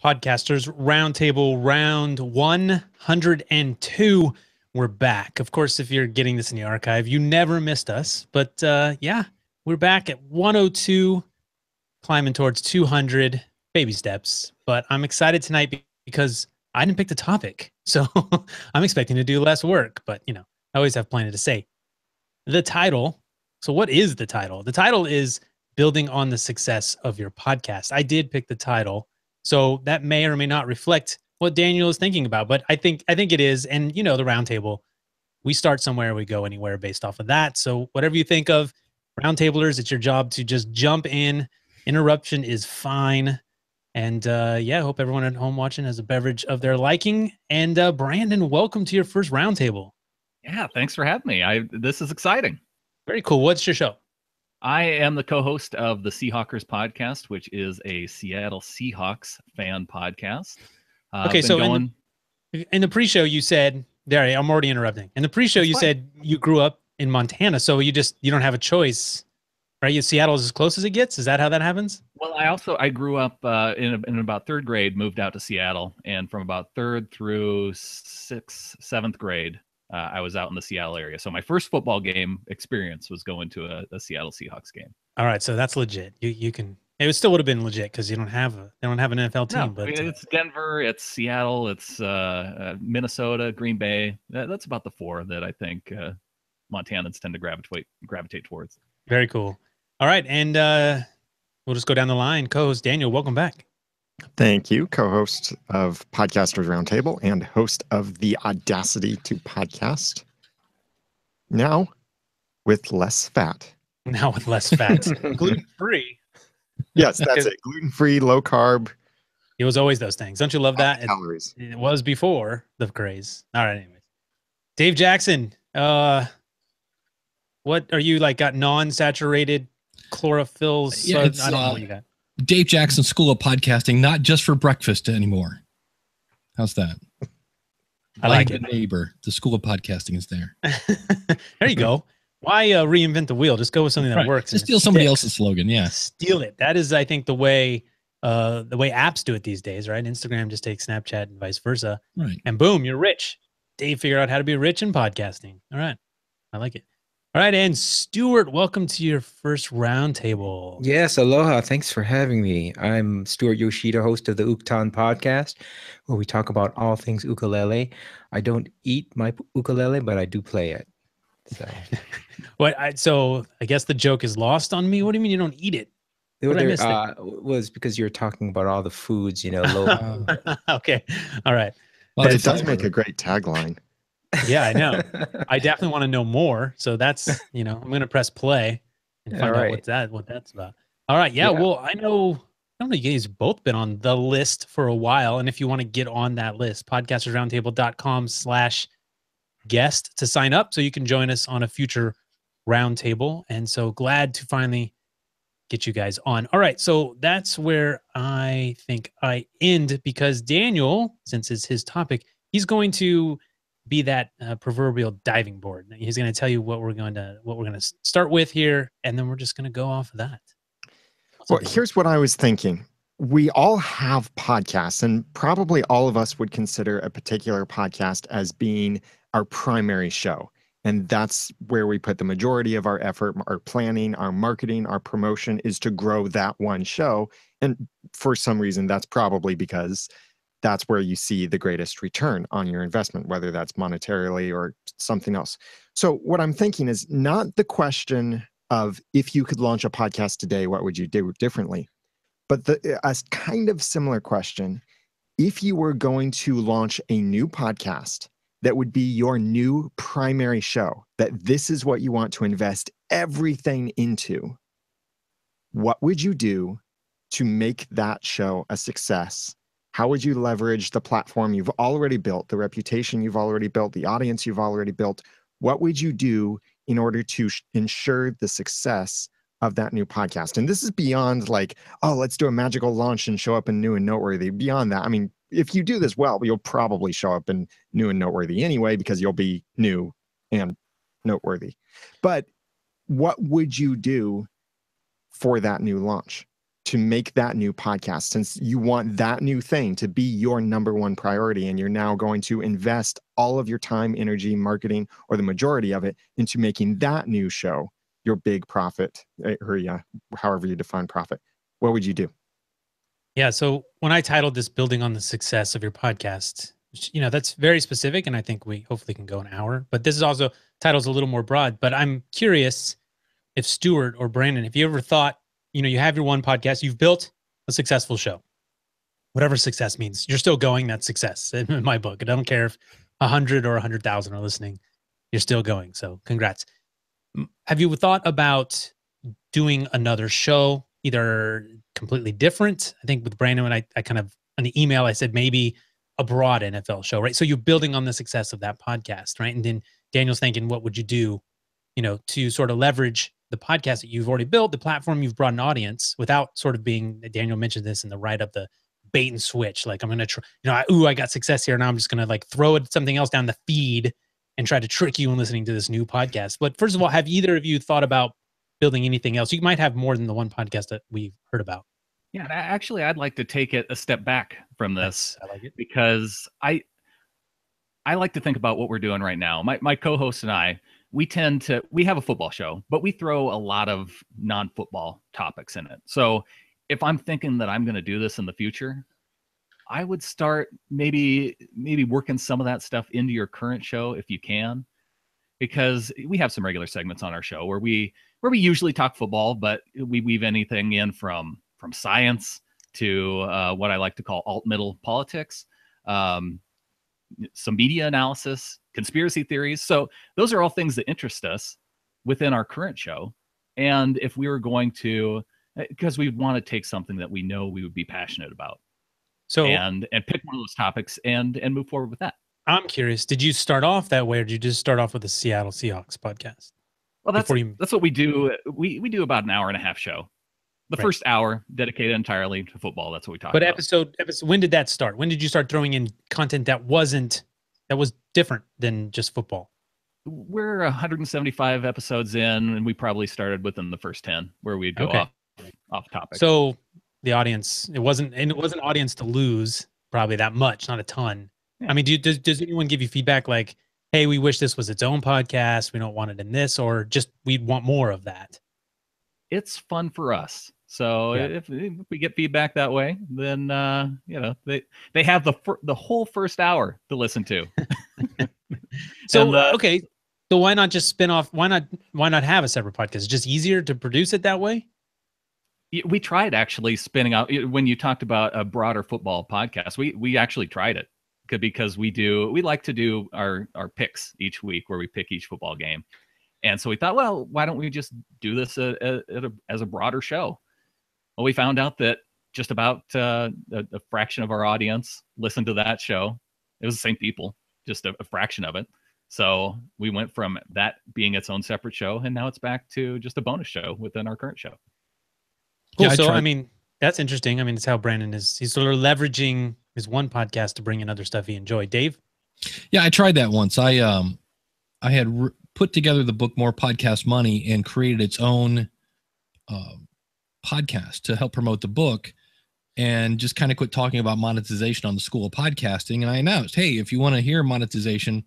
Podcasters Roundtable round 102. We're back. Of course, if you're getting this in the archive, you never missed us. But yeah, we're back at 102, climbing towards 200, baby steps. But I'm excited tonight because I didn't pick the topic. So I'm expecting to do less work. But, you know, I always have plenty to say. The title. So what is the title? The title is Building on the Success of Your Podcast. I did pick the title. So that may or may not reflect what Daniel is thinking about, but I think it is. And you know, the roundtable, we start somewhere, we go anywhere based off of that. So whatever you think of, roundtablers, it's your job to just jump in. Interruption is fine. And yeah, hope everyone at home watching has a beverage of their liking. And Brandon, welcome to your first roundtable. Yeah, thanks for having me. This is exciting. Very cool. What's your show? I am the co-host of the Seahawkers podcast, which is a Seattle Seahawks fan podcast. Okay, so in the pre-show you said, there, I'm already interrupting. In the pre-show you said you grew up in Montana, so you don't have a choice, right? Seattle's as close as it gets. Is that how that happens? Well, I grew up in about third grade, moved out to Seattle, and from about third through seventh grade, I was out in the Seattle area. So my first football game experience was going to a Seattle Seahawks game. All right, so that's legit. You can. It still would have been legit because they don't have an NFL team. No, but I mean, it's Denver, it's Seattle, it's Minnesota, Green Bay. That's about the four that I think Montanans tend to gravitate towards. Very cool. All right, and we'll just go down the line. Co-host Daniel, welcome back. Thank you, co-host of Podcasters Roundtable and host of the Audacity to Podcast. Now with less fat. Now with less fat. Gluten-free. Yes, that's it. Gluten-free, low carb. It was always those things. Don't you love that? Calories. It was before the craze. All right, anyways. Dave Jackson, what are you, like, got non-saturated chlorophyll? Yeah, I don't know what you got. Dave Jackson School of Podcasting, not just for breakfast anymore. How's that? I like it. Neighbor, the School of Podcasting is there. There you go. Why reinvent the wheel? Just go with something that works. Just steal somebody else's slogan. Yeah, steal it. That is, I think, the way apps do it these days, right? Instagram just takes Snapchat and vice versa, right? And boom, you're rich. Dave figured out how to be rich in podcasting. All right, I like it. All right, and Stuart, welcome to your first roundtable. Yes, aloha. Thanks for having me. I'm Stuart Yoshida, host of the Uktan podcast, where we talk about all things ukulele. I don't eat my ukulele, but I do play it. So, so I guess the joke is lost on me. What do you mean you don't eat it? Was because you're talking about all the foods, you know. Okay, all right. But it does make a great tagline. Yeah, I know. I definitely want to know more. So that's, I'm going to press play and find out what that's about. All right. Yeah. Well, I know you guys both been on the list for a while. And if you want to get on that list, podcastersroundtable.com/guest to sign up so you can join us on a future roundtable. And so glad to finally get you guys on. All right. So that's where I think I end, because Daniel, since it's his topic, he's going to be that proverbial diving board. He's going to tell you what we're going to start with here, and then we're just going to go off of that. Well, here's what I was thinking. We all have podcasts, and probably all of us would consider a particular podcast as being our primary show. And that's where we put the majority of our effort, our planning, our marketing, our promotion is to grow that one show. And for some reason, that's probably because that's where you see the greatest return on your investment, whether that's monetarily or something else. So what I'm thinking is not the question of, if you could launch a podcast today, what would you do differently? But a kind of similar question, if you were going to launch a new podcast that would be your new primary show, that this is what you want to invest everything into, what would you do to make that show a success? How would you leverage the platform you've already built, the reputation you've already built, the audience you've already built? What would you do in order to ensure the success of that new podcast? And this is beyond like, oh, let's do a magical launch and show up in new and noteworthy. Beyond that, I mean, if you do this well, you'll probably show up in new and noteworthy anyway, because you'll be new and noteworthy. But what would you do for that new launch to make that new podcast, since you want that new thing to be your number one priority, and you're now going to invest all of your time, energy, marketing, or the majority of it into making that new show your big profit, or however you define profit, what would you do? Yeah. So when I titled this "Building on the Success of Your Podcast," that's very specific, and I think we hopefully can go an hour. But this is also title's a little more broad. But I'm curious if Stuart or Brandon, if you ever thought, you have your one podcast, you've built a successful show, whatever success means, you're still going. That's success in my book. I don't care if 100 or 100,000 are listening, you're still going. So congrats. Have you thought about doing another show, either completely different? I think with Brandon, when I kind of, on the email, I said maybe a broad NFL show, right? So you're building on the success of that podcast, right? And then Daniel's thinking, what would you do, to sort of leverage the podcast that you've already built, the platform you've brought an audience, without sort of being, Daniel mentioned this in the write-up, the bait and switch. Like, I'm going to try, I got success here. Now I'm just going to like throw something else down the feed and try to trick you in listening to this new podcast. But first of all, have either of you thought about building anything else? You might have more than the one podcast that we've heard about. Yeah, actually, I'd like to take it a step back from this. I like it. Because I like to think about what we're doing right now. My co-host and I, we have a football show, but we throw a lot of non-football topics in it. So if I'm thinking that I'm going to do this in the future, I would start maybe working some of that stuff into your current show if you can, because we have some regular segments on our show where we usually talk football, but we weave anything in from science to what I like to call alt-middle politics, some media analysis, conspiracy theories. So those are all things that interest us within our current show. And if we were going to, because we want to take something that we know we would be passionate about, so and pick one of those topics and move forward with that. I'm curious, did you start off that way, or did you just start off with the Seattle Seahawks podcast? Well, that's what we do. We do about an hour and a half show. The first hour dedicated entirely to football. That's what we talk about. But episode, when did that start? When did you start throwing in content that was different than just football? We're 175 episodes in, and we probably started within the first 10 where we'd go off topic. So the audience, it wasn't audience to lose probably that much, not a ton. Yeah. I mean, does anyone give you feedback like, hey, we wish this was its own podcast, we don't want it in this, or just we'd want more of that? It's fun for us. So if we get feedback that way, then they have the whole first hour to listen to. So okay, so why not just spin off? Why not have a separate podcast? It's just easier to produce it that way. We tried actually spinning out when you talked about a broader football podcast. We actually tried it because we like to do our picks each week where we pick each football game. And so we thought, well, why don't we just do this as a broader show? Well, we found out that just about a fraction of our audience listened to that show. It was the same people, just a fraction of it. So we went from that being its own separate show, and now it's back to just a bonus show within our current show. Cool. Yeah, so, I mean, that's interesting. I mean, it's how Brandon is. He's sort of leveraging his one podcast to bring in other stuff he enjoyed. Dave? Yeah, I tried that once. I had put together the book More Podcast Money and created its own podcast to help promote the book, and just kind of quit talking about monetization on the School of Podcasting. And I announced, hey, if you want to hear monetization,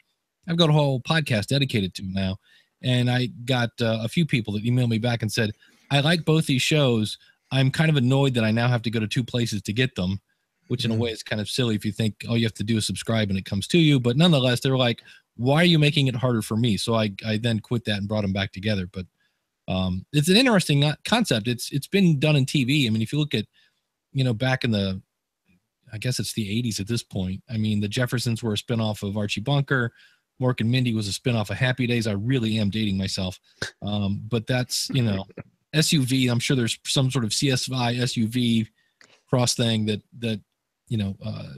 I've got a whole podcast dedicated to it now. And I got a few people that emailed me back and said, I like both these shows. I'm kind of annoyed that I now have to go to two places to get them, which in a way is kind of silly if you think all you have to do is subscribe and it comes to you. But nonetheless, they were like, why are you making it harder for me? So I then quit that and brought them back together. But it's an interesting concept. It's been done in TV. I mean, if you look at, back in I guess it's the 80s at this point. I mean, the Jeffersons were a spinoff of Archie Bunker. Mork and Mindy was a spinoff of Happy Days. I really am dating myself. But that's, SUV. I'm sure there's some sort of CSI SUV cross thing that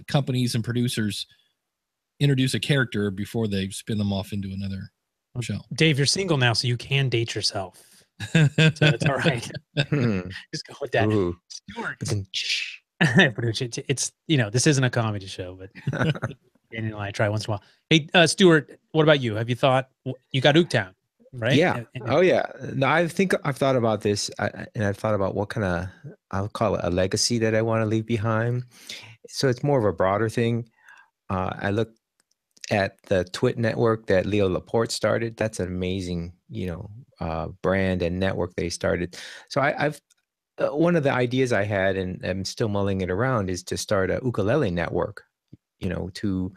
companies and producers introduce a character before they spin them off into another show. Dave, you're single now, so you can date yourself. So it's all right. Just go with that. Ooh. Stuart. It's this isn't a comedy show, but Daniel and I try once in a while. Hey, Stuart, what about you? Have you thought you got Ooktown? right? Yeah. Oh, yeah. No, I think I've thought about this, and I've thought about what kind of, I'll call it a legacy that I want to leave behind. So it's more of a broader thing. I look at the Twit network that Leo Laporte started. That's an amazing, brand and network they started. So I've one of the ideas I had, and I'm still mulling it around, is to start a ukulele network. To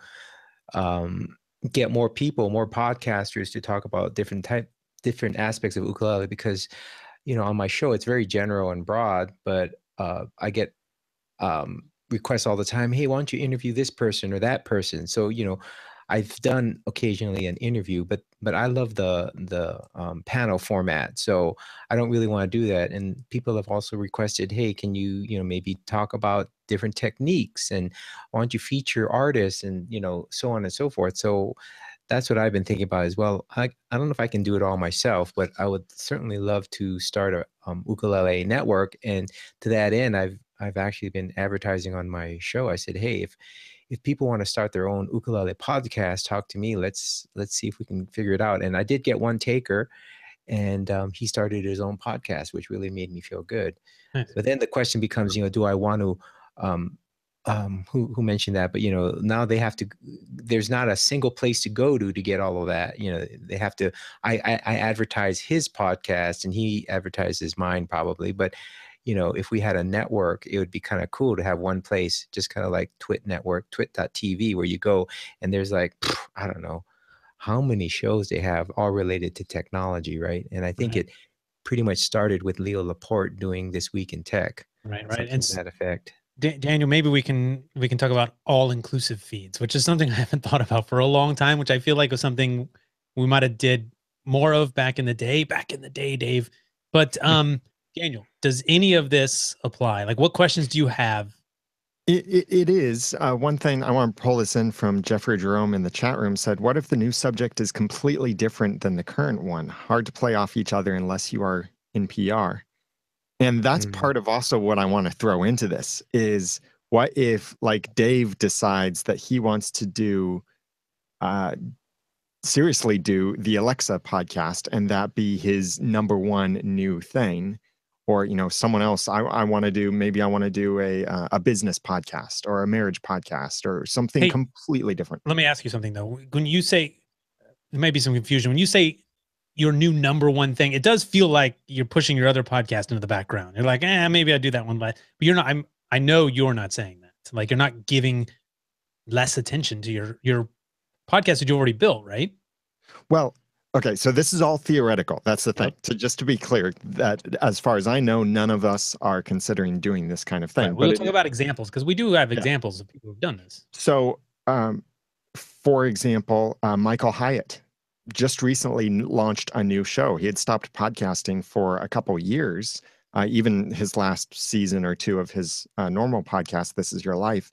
um, get more people, more podcasters to talk about different aspects of ukulele, because on my show it's very general and broad, but I get requests all the time. Hey, why don't you interview this person or that person? So I've done occasionally an interview, but I love the panel format, so I don't really want to do that. And people have also requested, hey, can you maybe talk about different techniques, and why don't you feature artists, and so on and so forth. So that's what I've been thinking about as well. I don't know if I can do it all myself, but I would certainly love to start a ukulele network. And to that end, I've actually been advertising on my show. I said, hey, if people want to start their own ukulele podcast, talk to me. Let's see if we can figure it out. And I did get one taker, and he started his own podcast, which really made me feel good. Nice. But then the question becomes, do I want to, who mentioned that? But, now they have to, there's not a single place to go to get all of that. They have to, I advertise his podcast and he advertises mine probably. But, if we had a network, it would be kind of cool to have one place, just kind of like Twit network, twit.tv, where you go and there's like, I don't know how many shows they have all related to technology. Right. And I think it pretty much started with Leo Laporte doing This Week in Tech. Right. Something to that effect. Daniel, maybe we can talk about all-inclusive feeds, which is something I haven't thought about for a long time, which I feel like was something we might have did more of back in the day, Dave. But Daniel, does any of this apply? Like, what questions do you have? It is. One thing I want to pull this in from Jeffrey Jerome in the chat room said, what if the new subject is completely different than the current one? Hard to play off each other unless you are in PR. And that's part of also what I want to throw into this is, what if like Dave decides that he wants to do, seriously do the Alexa podcast, and that be his number one new thing? Or, someone else, I want to do, maybe I want to do a business podcast or a marriage podcast or something completely different. Let me ask you something though. When you say, there may be some confusion. When you say your new number one thing, it does feel like you're pushing your other podcast into the background. You're like, maybe I do that one, but you're not. I know you're not saying that. Like, you're not giving less attention to your podcast that you already built, right? Well, okay, so this is all theoretical. That's the thing. So just to be clear, that as far as I know, none of us are considering doing this kind of thing. Right. We'll talk about examples, because we do have examples of people who've done this. So, for example, Michael Hyatt just recently launched a new show. He had stopped podcasting for a couple years. Even his last season or two of his normal podcast, This Is Your Life,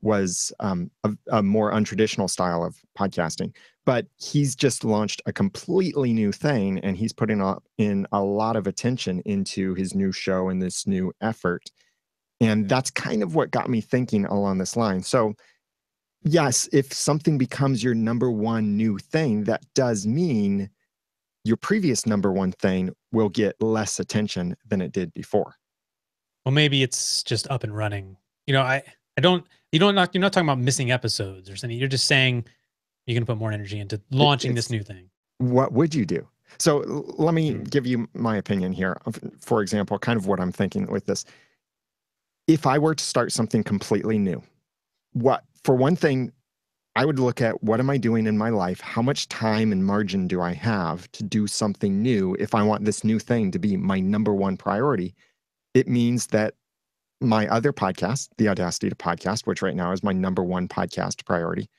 was a more untraditional style of podcasting. But he's just launched a completely new thing, and he's putting in a lot of attention into his new show and this new effort. And that's kind of what got me thinking along this line. So yes, if something becomes your number one new thing, that does mean your previous number one thing will get less attention than it did before. Well, maybe it's just up and running. You're not talking about missing episodes or something. You're just saying you're going to put more energy into launching this new thing. What would you do? So let me give you my opinion here. For example, kind of what I'm thinking with this. If I were to start something completely new, for one thing, I would look at, what am I doing in my life? How much time and margin do I have to do something new? If I want this new thing to be my number one priority, it means that my other podcast, the Audacity to Podcast, which right now is my number one podcast priority,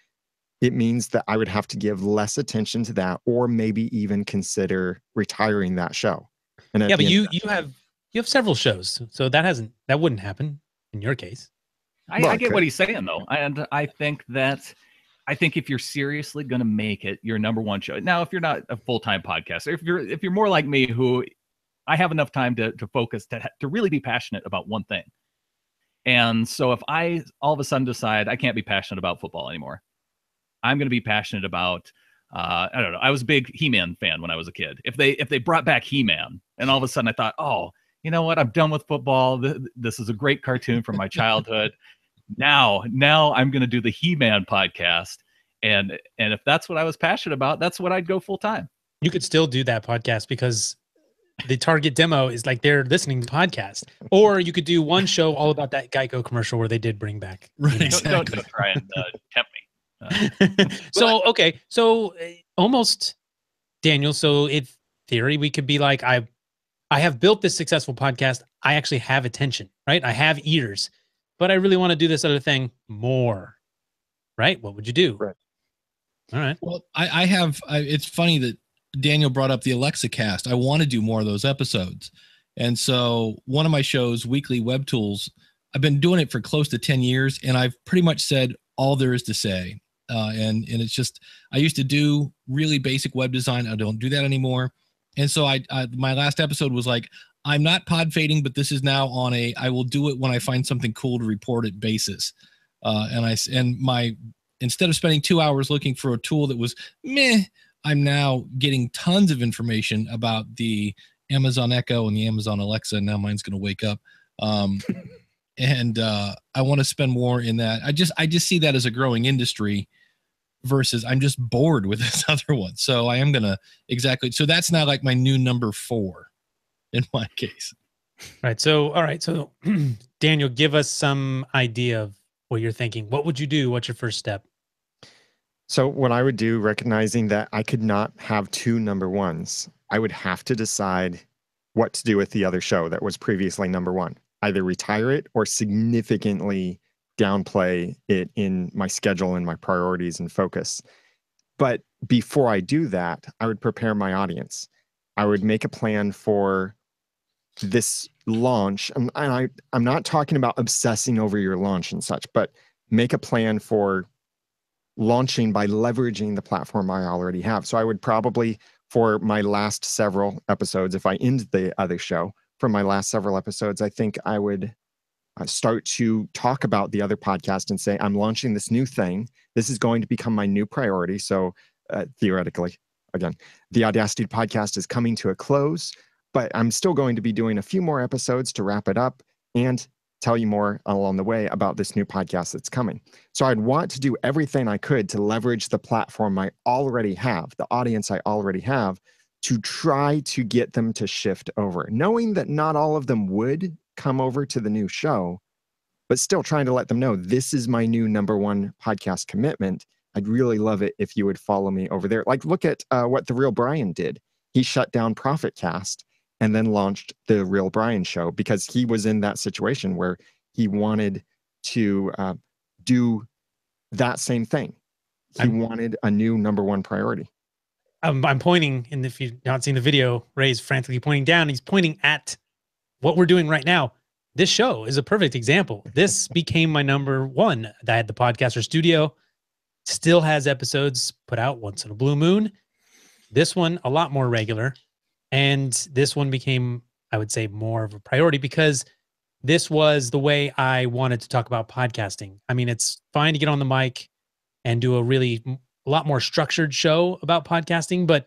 it means that I would have to give less attention to that, or maybe even consider retiring that show. And but you have several shows, so that wouldn't happen in your case. I get what he's saying though, and I think if you're seriously going to make it your number one show, now if you're not a full-time podcaster, if you're more like me, who I have enough time to focus to really be passionate about one thing, and so if I all of a sudden decide I can't be passionate about football anymore, I'm going to be passionate about I don't know. I was a big He-Man fan when I was a kid. If they brought back He-Man, and all of a sudden I thought, oh, you know what? I'm done with football. This is a great cartoon from my childhood. Now I'm going to do the He-Man podcast, and if that's what I was passionate about, that's what I'd go full time. You could still do that podcast because the target demo is like they're listening to the podcast. Or you could do one show all about that Geico commercial where they did bring back. Right, Don't try and tempt me. So, okay. So almost, Daniel, so in theory, we could be like, I have built this successful podcast. I actually have attention, right? I have ears, but I really want to do this other thing more, right? What would you do? Right. All right. Well, it's funny that Daniel brought up the Alexa cast. I want to do more of those episodes. And so one of my shows, Weekly Web Tools, I've been doing it for close to 10 years, and I've pretty much said all there is to say. And it's just, I used to do really basic web design. I don't do that anymore. And so my last episode was like, I'm not pod fading, but this is now on I will do it when I find something cool to report it basis. Instead of spending 2 hours looking for a tool that was meh, I'm now getting tons of information about the Amazon Echo and the Amazon Alexa. And now mine's going to wake up. And I want to spend more in that. I just see that as a growing industry versus I'm just bored with this other one. So I am going to so that's now like my new number 4 in my case. All right. So Daniel, give us some idea of what you're thinking. What would you do? What's your first step? So what I would do, recognizing that I could not have 2 number 1s, I would have to decide what to do with the other show that was previously number 1. Either retire it or significantly downplay it in my schedule and my priorities and focus. But before I do that, I would prepare my audience. I would make a plan for this launch. And I'm not talking about obsessing over your launch and such, but make a plan for launching by leveraging the platform I already have. So I would probably, for my last several episodes, if I end the other show, from my last several episodes, I think I would start to talk about the other podcast and say, I'm launching this new thing. This is going to become my new priority. So theoretically, again, the Audacity podcast is coming to a close, but I'm still going to be doing a few more episodes to wrap it up and tell you more along the way about this new podcast that's coming. So I'd want to do everything I could to leverage the platform I already have, the audience I already have, to try to get them to shift over, knowing that not all of them would come over to the new show, but still trying to let them know this is my new number 1 podcast commitment. I'd really love it if you would follow me over there. Like, look at what The Real Brian did. He shut down ProfitCast and then launched The Real Brian Show because he was in that situation where he wanted to do that same thing. He wanted a new number 1 priority. I'm pointing, and if you've not seen the video, Ray's frantically pointing down. He's pointing at what we're doing right now. This show is a perfect example. This became my number 1. I had the Podcaster Studio, still has episodes put out once in a blue moon. This one, a lot more regular. And this one became, I would say, more of a priority because this was the way I wanted to talk about podcasting. I mean, it's fine to get on the mic and do a lot more structured show about podcasting, but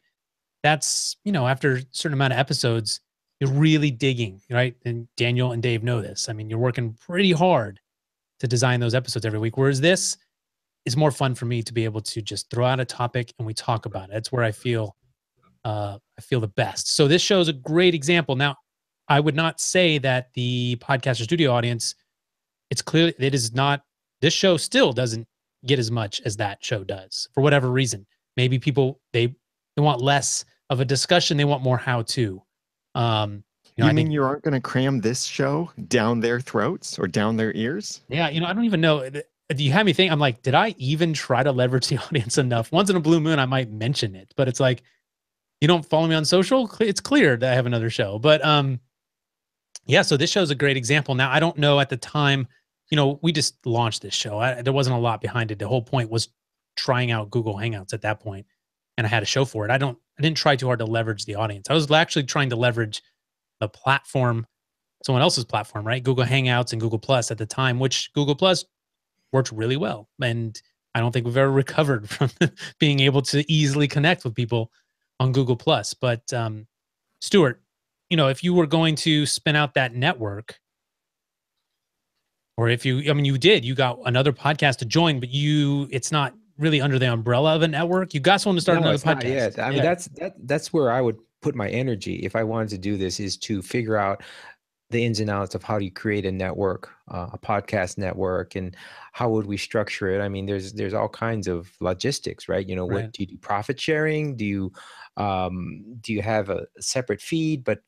that's, after a certain amount of episodes, you're really digging, right? And Daniel and Dave know this. I mean, you're working pretty hard to design those episodes every week, whereas this is more fun for me to be able to just throw out a topic and we talk about it. That's where I feel the best. So this show is a great example. Now, I would not say that the Podcaster Studio audience, it's clear it is not, this show still doesn't get as much as that show does for whatever reason. Maybe people, they want less of a discussion. They want more how-to. You mean you aren't going to cram this show down their throats or down their ears? Yeah. I don't even know. Do you have me think? I'm like, did I even try to leverage the audience enough? Once in a blue moon, I might mention it, but it's like, you don't follow me on social. It's clear that I have another show, but yeah. So this show is a great example. Now, I don't know at the time, we just launched this show. There wasn't a lot behind it. The whole point was trying out Google Hangouts at that point, and I had a show for it. I didn't try too hard to leverage the audience. I was actually trying to leverage the platform, someone else's platform, right? Google Hangouts and Google Plus at the time, which Google Plus worked really well. And I don't think we've ever recovered from being able to easily connect with people on Google Plus. But Stuart, if you were going to spin out that network, or if you got another podcast to join, but it's not really under the umbrella of a network. You got someone to start No, another it's not podcast. yet. I mean, that's where I would put my energy if I wanted to do this, is to figure out the ins and outs of how do you create a network, a podcast network, and how would we structure it? I mean, there's all kinds of logistics, right? Right. What do you do? Profit sharing? Do you have a separate feed, but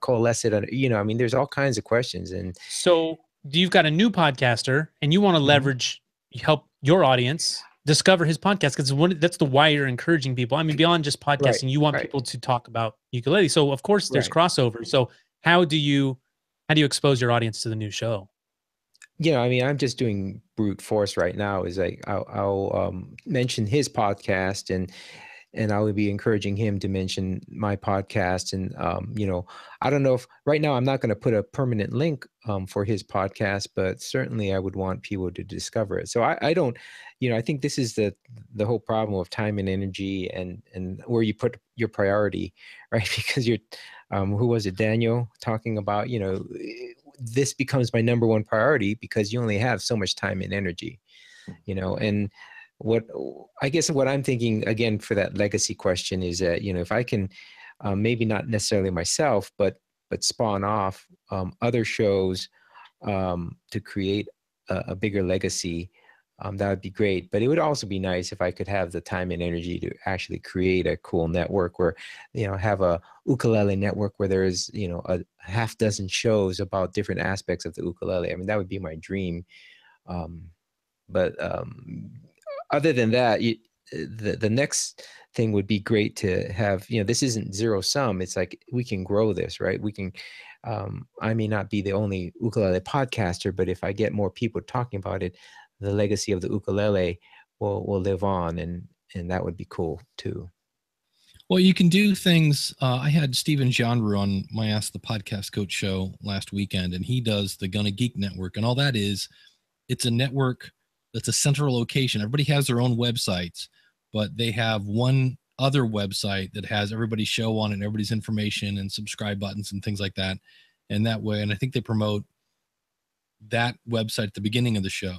coalesce it? I mean, there's all kinds of questions. And so you've got a new podcaster, and you want to help your audience discover his podcast, because that's the why you're encouraging people. I mean, beyond just podcasting, you want people to talk about ukulele. So of course there's crossover. So how do you expose your audience to the new show? I mean, I'm just doing brute force right now. Is I'll mention his podcast, and I would be encouraging him to mention my podcast. And I don't know if right now I'm not going to put a permanent link for his podcast, but certainly I would want people to discover it. So I don't, I think this is the whole problem of time and energy, and where you put your priority, right? Because who was it, Daniel, talking about, this becomes my number one priority because you only have so much time and energy, and what I'm thinking, again, for that legacy question, is that, if I can maybe not necessarily myself, but spawn off other shows to create a bigger legacy, that would be great. But it would also be nice if I could have the time and energy to actually create a cool network where, have a ukulele network where there is, a half dozen shows about different aspects of the ukulele. I mean, that would be my dream. But other than that, the next thing would be great to have, this isn't zero sum. It's like, we can grow this, right? We can, I may not be the only ukulele podcaster, but if I get more people talking about it, the legacy of the ukulele will live on, and that would be cool too. Well, you can do things. I had Steven Janru on my Ask the Podcast Coach show last weekend, and he does the Gonna Geek Network. And all that is, it's a network that's a central location. Everybody has their own websites, but they have one other website that has everybody's show on it, and everybody's information and subscribe buttons and things like that. And that way, and I think they promote that website at the beginning of the show.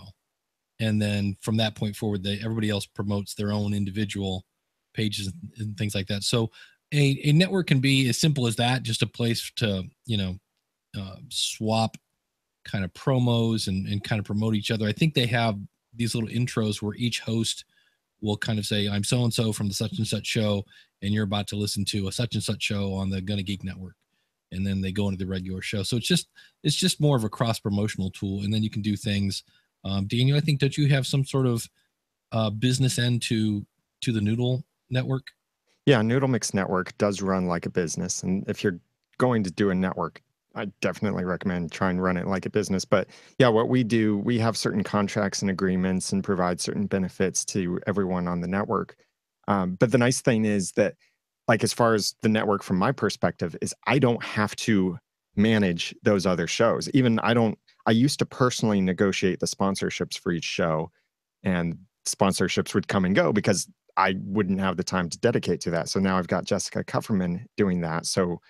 And then from that point forward, everybody else promotes their own individual pages and things like that. So a network can be as simple as that, just a place to, swap kind of promos and kind of promote each other. I think they have these little intros where each host will kind of say, I'm so-and-so from the such and such show, and you're about to listen to a such and such show on the Gonna Geek Network. And then they go into the regular show. So it's just more of a cross promotional tool. And then you can do things. Daniel, I think, don't you have some sort of business end to the Noodle Network? Yeah, Noodle Mix Network does run like a business. And if you're going to do a network, I definitely recommend try and run it like a business. But yeah, what we do, we have certain contracts and agreements and provide certain benefits to everyone on the network. But the nice thing is that, like, as far as the network from my perspective, is I don't have to manage those other shows. I used to personally negotiate the sponsorships for each show, and sponsorships would come and go because I wouldn't have the time to dedicate to that. So now I've got Jessica Kupferman doing that. So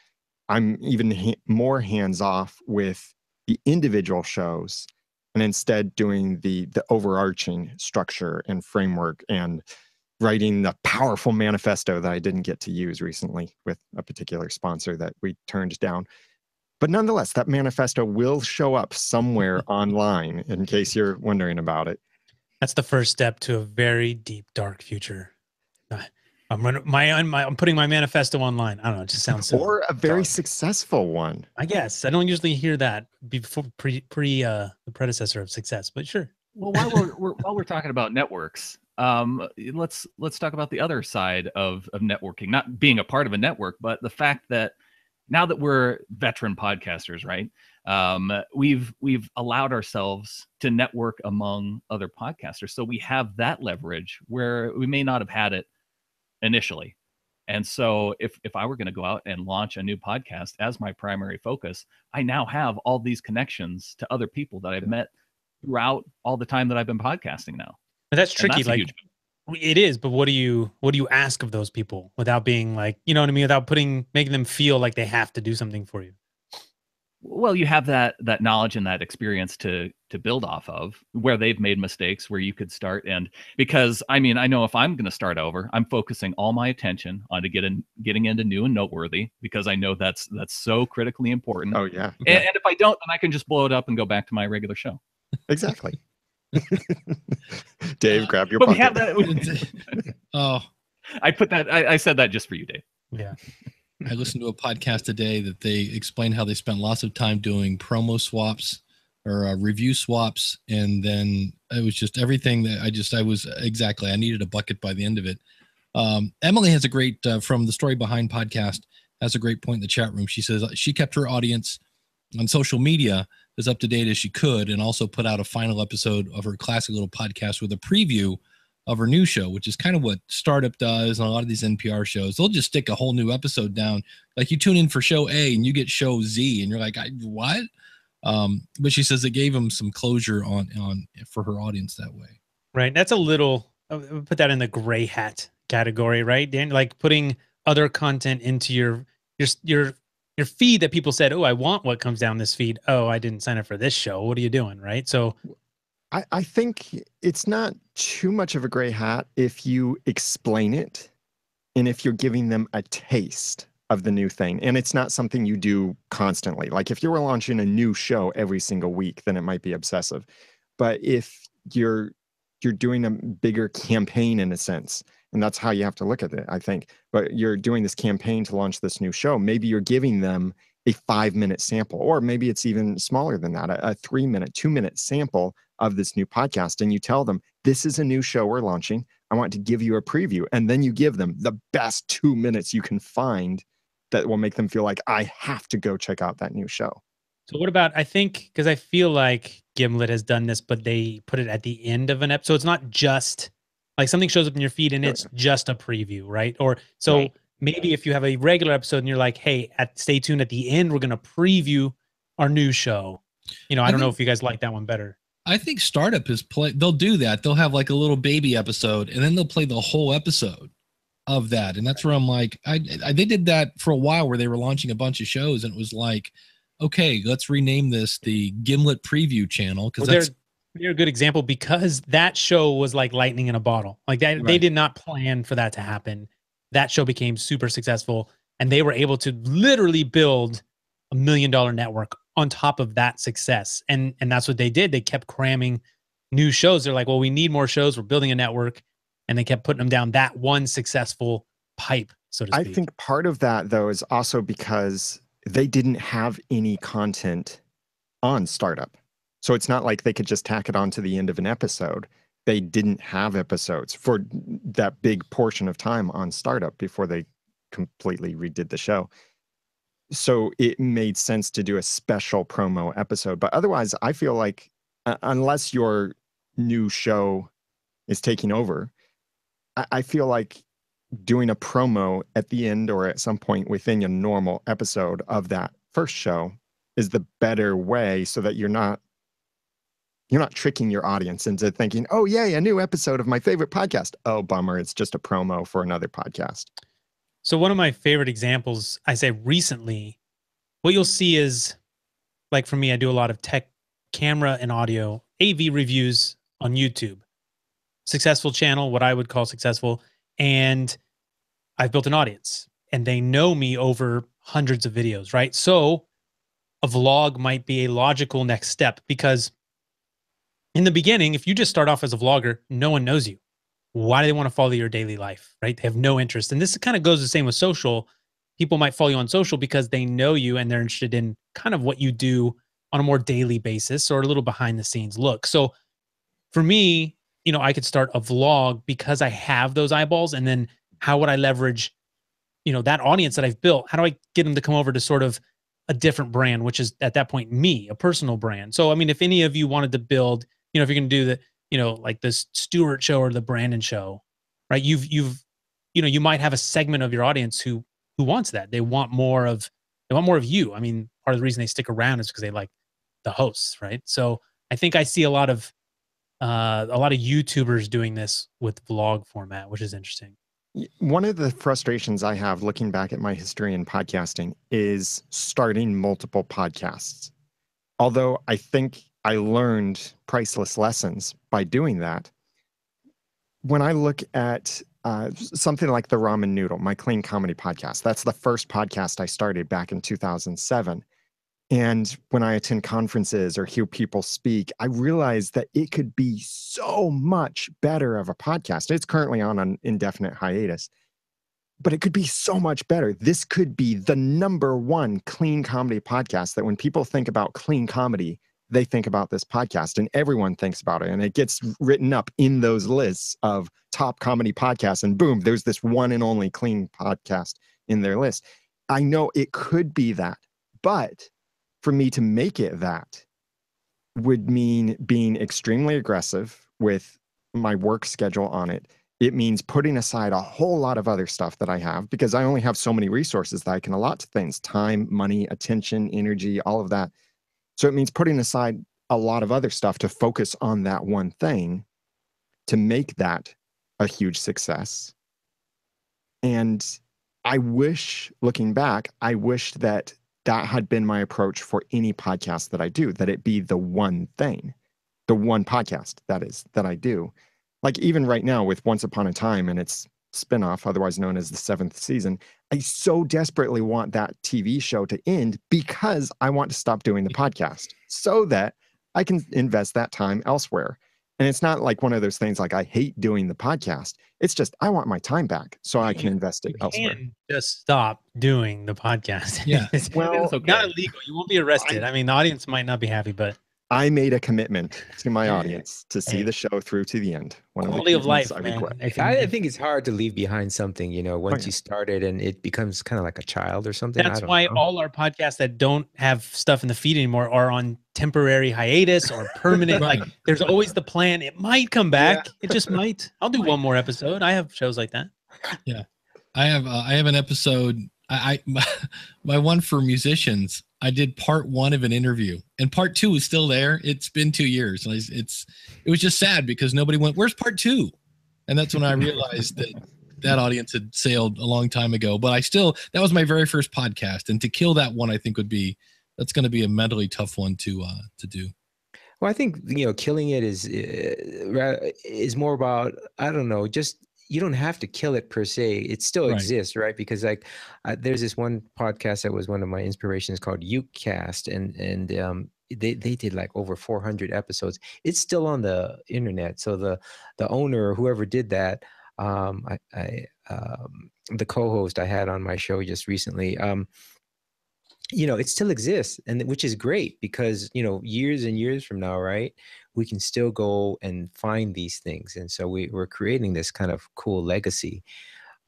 I'm even more hands-off with the individual shows, and instead doing the overarching structure and framework, and writing the powerful manifesto that I didn't get to use recently with a particular sponsor that we turned down. But nonetheless, that manifesto will show up somewhere online, in case you're wondering about it. That's the first step to a very deep, dark future. I'm putting my manifesto online. I don't know. It just sounds so or a very dark. Successful one. I guess I don't usually hear that before the predecessor of success, but sure. Well, while we're talking about networks, let's talk about the other side of networking. Not being a part of a network, but the fact that now that we're veteran podcasters, right? We've allowed ourselves to network among other podcasters, so we have that leverage where we may not have had it initially. And so if I were going to go out and launch a new podcast as my primary focus, I now have all these connections to other people that I've met throughout all the time that I've been podcasting now. But that's And tricky. that's a Like huge it is, but what do you ask of those people without being like, you know what I mean, without making them feel like they have to do something for you? Well, you have that knowledge and that experience to build off of, where they've made mistakes, where you could start. And because I mean, I know if I'm going to start over, I'm focusing all my attention on getting into new and noteworthy, because I know that's so critically important. Oh yeah. And if I don't, then I can just blow it up and go back to my regular show. Exactly. Dave, grab your But we bucket. have that. Oh, I put that. I said that just for you, Dave. Yeah. I listened to a podcast today that they explained how they spent lots of time doing promo swaps or review swaps, and then it was just everything that I needed a bucket by the end of it. Emily has a great from the Story Behind podcast has a great point in the chat room. She says she kept her audience on social media as up to date as she could, and also put out a final episode of her classic little podcast with a preview of her new show, which is kind of what Startup does and a lot of these NPR shows. They'll just stick a whole new episode down. Like you tune in for show A and you get show Z and you're like, what? But she says it gave them some closure on for her audience that way. Right. That's a little, I would put that in the gray hat category, right, Dan? Like putting other content into your feed that people said, oh, I want what comes down this feed. Oh, I didn't sign up for this show. What are you doing? Right. So I think it's not too much of a gray hat if you explain it and if you're giving them a taste of the new thing. And it's not something you do constantly. Like if you were launching a new show every single week, then it might be obsessive. But if you're doing a bigger campaign in a sense, and that's how you have to look at it, I think. But you're doing this campaign to launch this new show. Maybe you're giving them a 5-minute sample, or maybe it's even smaller than that, a 3-minute, 2-minute sample of this new podcast. And you tell them, this is a new show we're launching. I want to give you a preview. And then you give them the best 2 minutes you can find that will make them feel like I have to go check out that new show. So what about, I think, because I feel like Gimlet has done this, but they put it at the end of an episode. So it's not just like something shows up in your feed and it's just a preview, right? Or so Right. Maybe if you have a regular episode and you're like, hey, stay tuned at the end, we're going to preview our new show. You know, I don't know if you guys like that one better. I think Startup is they'll do that. They'll have like a little baby episode and then they'll play the whole episode of that. And that's where I'm like, they did that for a while where they were launching a bunch of shows and it was like, okay, let's rename this the Gimlet Preview Channel. Because they're a good example because that show was like lightning in a bottle. Like that, They did not plan for that to happen. That show became super successful and they were able to literally build $1 million network on top of that success. And that's what they did. They kept cramming new shows. They're like, well, we need more shows. We're building a network. And they kept putting them down that one successful pipe, so to speak. I think part of that, though, is also because they didn't have any content on Startup. So it's not like they could just tack it on to the end of an episode. They didn't have episodes for that big portion of time on Startup before they completely redid the show. So it made sense to do a special promo episode. But otherwise, I feel like unless your new show is taking over, I feel like doing a promo at the end or at some point within your normal episode of that first show is the better way, so that you're not tricking your audience into thinking, oh, yay, a new episode of my favorite podcast. Oh, bummer. It's just a promo for another podcast. So one of my favorite examples, I say recently, what you'll see is, like for me, I do a lot of tech, camera and audio, AV reviews on YouTube. Successful channel, what I would call successful. And I've built an audience and they know me over hundreds of videos, right? So a vlog might be a logical next step because in the beginning, if you just start off as a vlogger, no one knows you. Why do they want to follow your daily life, right? They have no interest. And this kind of goes the same with social. People might follow you on social because they know you and they're interested in kind of what you do on a more daily basis or a little behind the scenes look. So for me, you know, I could start a vlog because I have those eyeballs. And then how would I leverage, you know, that audience that I've built? How do I get them to come over to sort of a different brand, which is at that point me, a personal brand? So, I mean, if any of you wanted to build, you know, if you're going to do the, you know, like this Stuart show or the Brandan show, right? You know, you might have a segment of your audience who wants that. They want more of you. I mean, part of the reason they stick around is because they like the hosts, right? So I think I see a lot of a lot of YouTubers doing this with vlog format, which is interesting. One of the frustrations I have looking back at my history in podcasting is starting multiple podcasts. Although I think I learned priceless lessons by doing that. When I look at something like the Ramen Noodle, my clean comedy podcast, that's the first podcast I started back in 2007. And when I attend conferences or hear people speak, I realize that it could be so much better of a podcast. It's currently on an indefinite hiatus, but it could be so much better. This could be the #1 clean comedy podcast that when people think about clean comedy, they think about this podcast, and everyone thinks about it. And it gets written up in those lists of top comedy podcasts. And boom, there's this one and only clean podcast in their list. I know it could be that, but for me to make it that would mean being extremely aggressive with my work schedule on it. It means putting aside a whole lot of other stuff that I have, because I only have so many resources that I can allot to things: time, money, attention, energy, all of that. So it means putting aside a lot of other stuff to focus on that one thing to make that a huge success. And I wish, looking back, I wished that that had been my approach for any podcast that I do, that it be the one thing, the one podcast that I do. Like even right now with Once Upon a Time and its spinoff, otherwise known as the 7th season, I so desperately want that TV show to end because I want to stop doing the podcast so that I can invest that time elsewhere. And it's not like one of those things like I hate doing the podcast. It's just I want my time back so I can invest it elsewhere. And just stop doing the podcast. Yeah. Well, it's okay. Not illegal. You won't be arrested. I mean, the audience might not be happy, but I made a commitment to my audience to see Hey. the show through to the end. One of the quality of life, commitments I man. regret. I think it's hard to leave behind something, you know, once you start it and it becomes kind of like a child or something. That's I don't why know. all our podcasts that don't have stuff in the feed anymore are on temporary hiatus or permanent. Right. Like there's always the plan. It might come back. It just might. I'll do one more episode. I have shows like that. I have an episode. My one for musicians. I did part 1 of an interview, and part 2 is still there. It's been 2 years. And it was just sad because nobody went, "Where's part 2?" And that's when I realized that audience had sailed a long time ago. But that was my very first podcast, and to kill that one, I think that's going to be a mentally tough one to do. Well, I think, you know, killing it is more about, I don't know, just you don't have to kill it per se. It still Right. exists, right? Because like there's this one podcast that was one of my inspirations called Ukecast, and they did like over 400 episodes. It's still on the internet. So the owner, whoever did that, the co-host I had on my show just recently, you know, it still exists, and which is great because, you know, years and years from now, right, we can still go and find these things. And so we're creating this kind of cool legacy.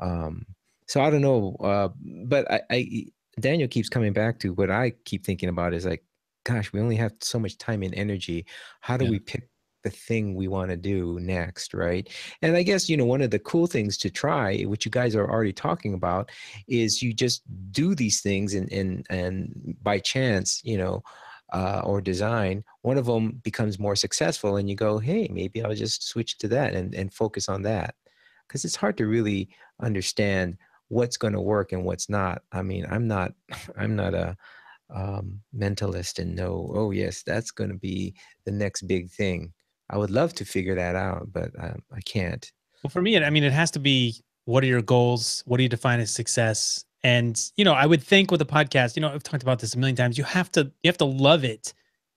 So I don't know, but I Daniel keeps coming back to what I keep thinking about is like, gosh, we only have so much time and energy. How do we pick the thing we want to do next, right? And I guess, you know, one of the cool things to try, which you guys are already talking about, is you just do these things and by chance, you know, or design, one of them becomes more successful and you go, hey, maybe I'll just switch to that and focus on that. Because it's hard to really understand what's going to work and what's not. I mean, I'm not a mentalist and know, oh yes, that's going to be the next big thing. I would love to figure that out, but I can't. Well, for me, I mean, it has to be, what are your goals? What do you define as success? And, you know, I would think with a podcast, you know, I've talked about this a million times. You have to love it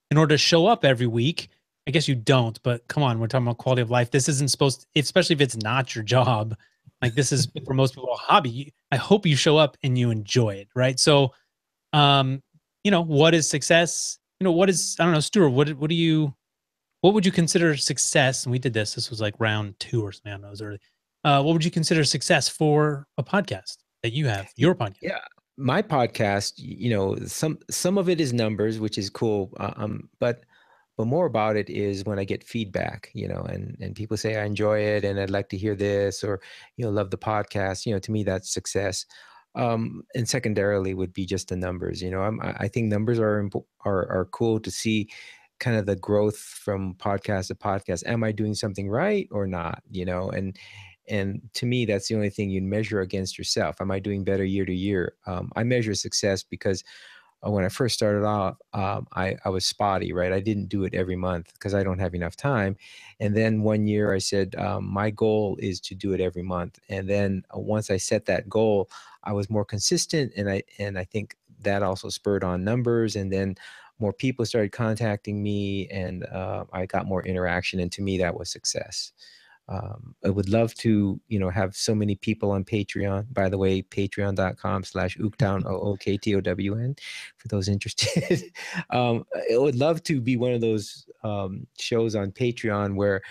in order to show up every week. I guess you don't, but come on, we're talking about quality of life. This isn't supposed to, especially if it's not your job. Like this is for most people a hobby. I hope you show up and you enjoy it. Right. So, you know, what is success? You know, what is, I don't know, Stuart, what would you consider success? And we did this was like round 2 or something. I don't know, it was early. What would you consider success for a podcast that you have, your podcast? Yeah, my podcast, you know, some of it is numbers, which is cool. But more about it is when I get feedback, you know, and people say, I enjoy it and I'd like to hear this, or, you know, love the podcast, you know, to me, that's success. And secondarily would be just the numbers, you know, I think numbers are cool to see kind of the growth from podcast to podcast. Am I doing something right or not? And to me, that's the only thing you measure against yourself. Am I doing better year to year? I measure success because when I first started off, I was spotty, right? I didn't do it every month because I don't have enough time. And then one year I said, my goal is to do it every month. And then once I set that goal, I was more consistent. And I think that also spurred on numbers. And then more people started contacting me, and I got more interaction. And to me, that was success. I would love to, have so many people on Patreon. By the way, patreon.com/Ooktown, OOKTOWN, for those interested. I would love to be one of those shows on Patreon where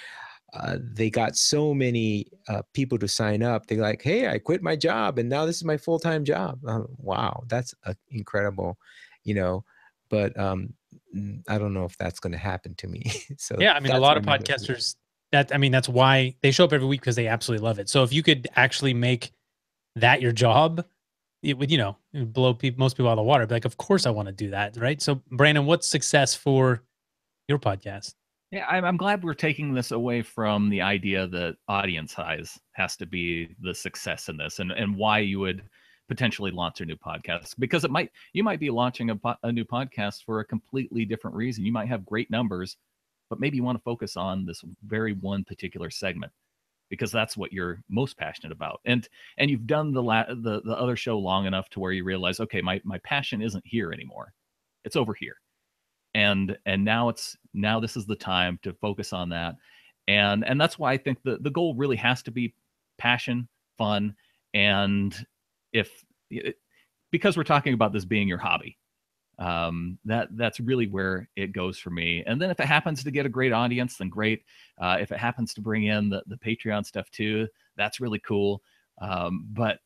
they got so many people to sign up. They're like, hey, I quit my job and now this is my full-time job. Wow, that's incredible, but I don't know if that's going to happen to me. So yeah, I mean, a that's lot of my number three. podcasters that's why they show up every week, because they absolutely love it. So if you could actually make that your job, it would, blow most people out of the water. Be like, of course I want to do that. Right. So Brandon, what's success for your podcast? Yeah, I'm glad we're taking this away from the idea that audience size has to be the success in this, and why you would potentially launch a new podcast, because you might be launching a new podcast for a completely different reason. You might have great numbers, but maybe you want to focus on this very one particular segment because that's what you're most passionate about. And you've done the other show long enough to where you realize, okay, my passion isn't here anymore. It's over here. And now this is the time to focus on that. And that's why I think the goal really has to be passion, fun, and because we're talking about this being your hobby, that's really where it goes for me. And then if it happens to get a great audience, then great. If it happens to bring in the Patreon stuff too, that's really cool. But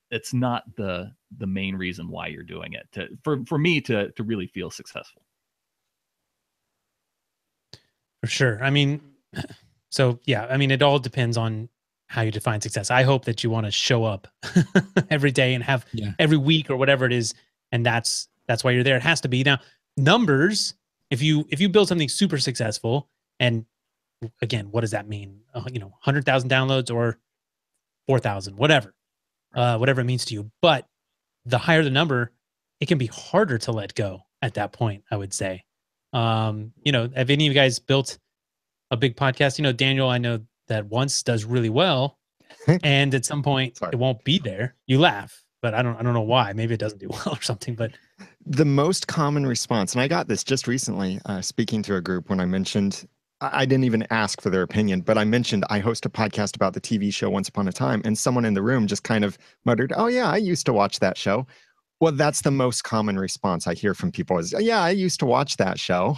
it's not the main reason why you're doing it. For me to really feel successful. For sure. I mean, so yeah, I mean, it all depends on how you define success. I hope that you want to show up every day and have every week or whatever it is. And that's why you're there. It has to be. Now, numbers, if you build something super successful, and again, what does that mean? 100,000 downloads or 4,000, whatever it means to you. But the higher the number, it can be harder to let go at that point, I would say. Have any of you guys built a big podcast? Daniel, I know that once does really well, and at some point it won't be there. You laugh, but I don't know why. Maybe it doesn't do well or something. But the most common response, and I got this just recently, speaking to a group when I mentioned, I didn't even ask for their opinion, but I mentioned I host a podcast about the TV show Once Upon a Time, and someone in the room just kind of muttered, "Oh yeah, I used to watch that show." Well, that's the most common response I hear from people is, "Yeah, I used to watch that show."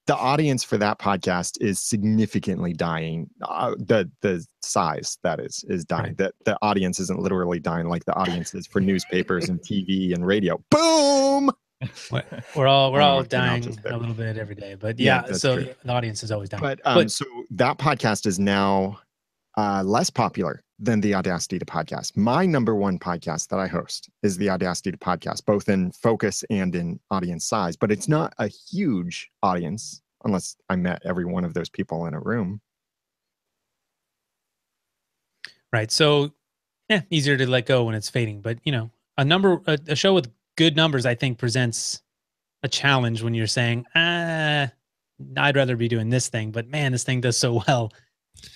The audience for that podcast is significantly dying. The size that is dying. Right. The audience isn't literally dying like the audience is for newspapers and TV and radio. Boom! We're all came out dying a little bit every day, but that's so true. the audience is always dying. But so that podcast is now less popular than the Audacity to Podcast. My number one podcast that I host is the Audacity to Podcast, both in focus and in audience size, but it's not a huge audience unless I met every one of those people in a room. Right. So easier to let go when it's fading, but a show with good numbers, I think, presents a challenge when you're saying, I'd rather be doing this thing, but man, this thing does so well.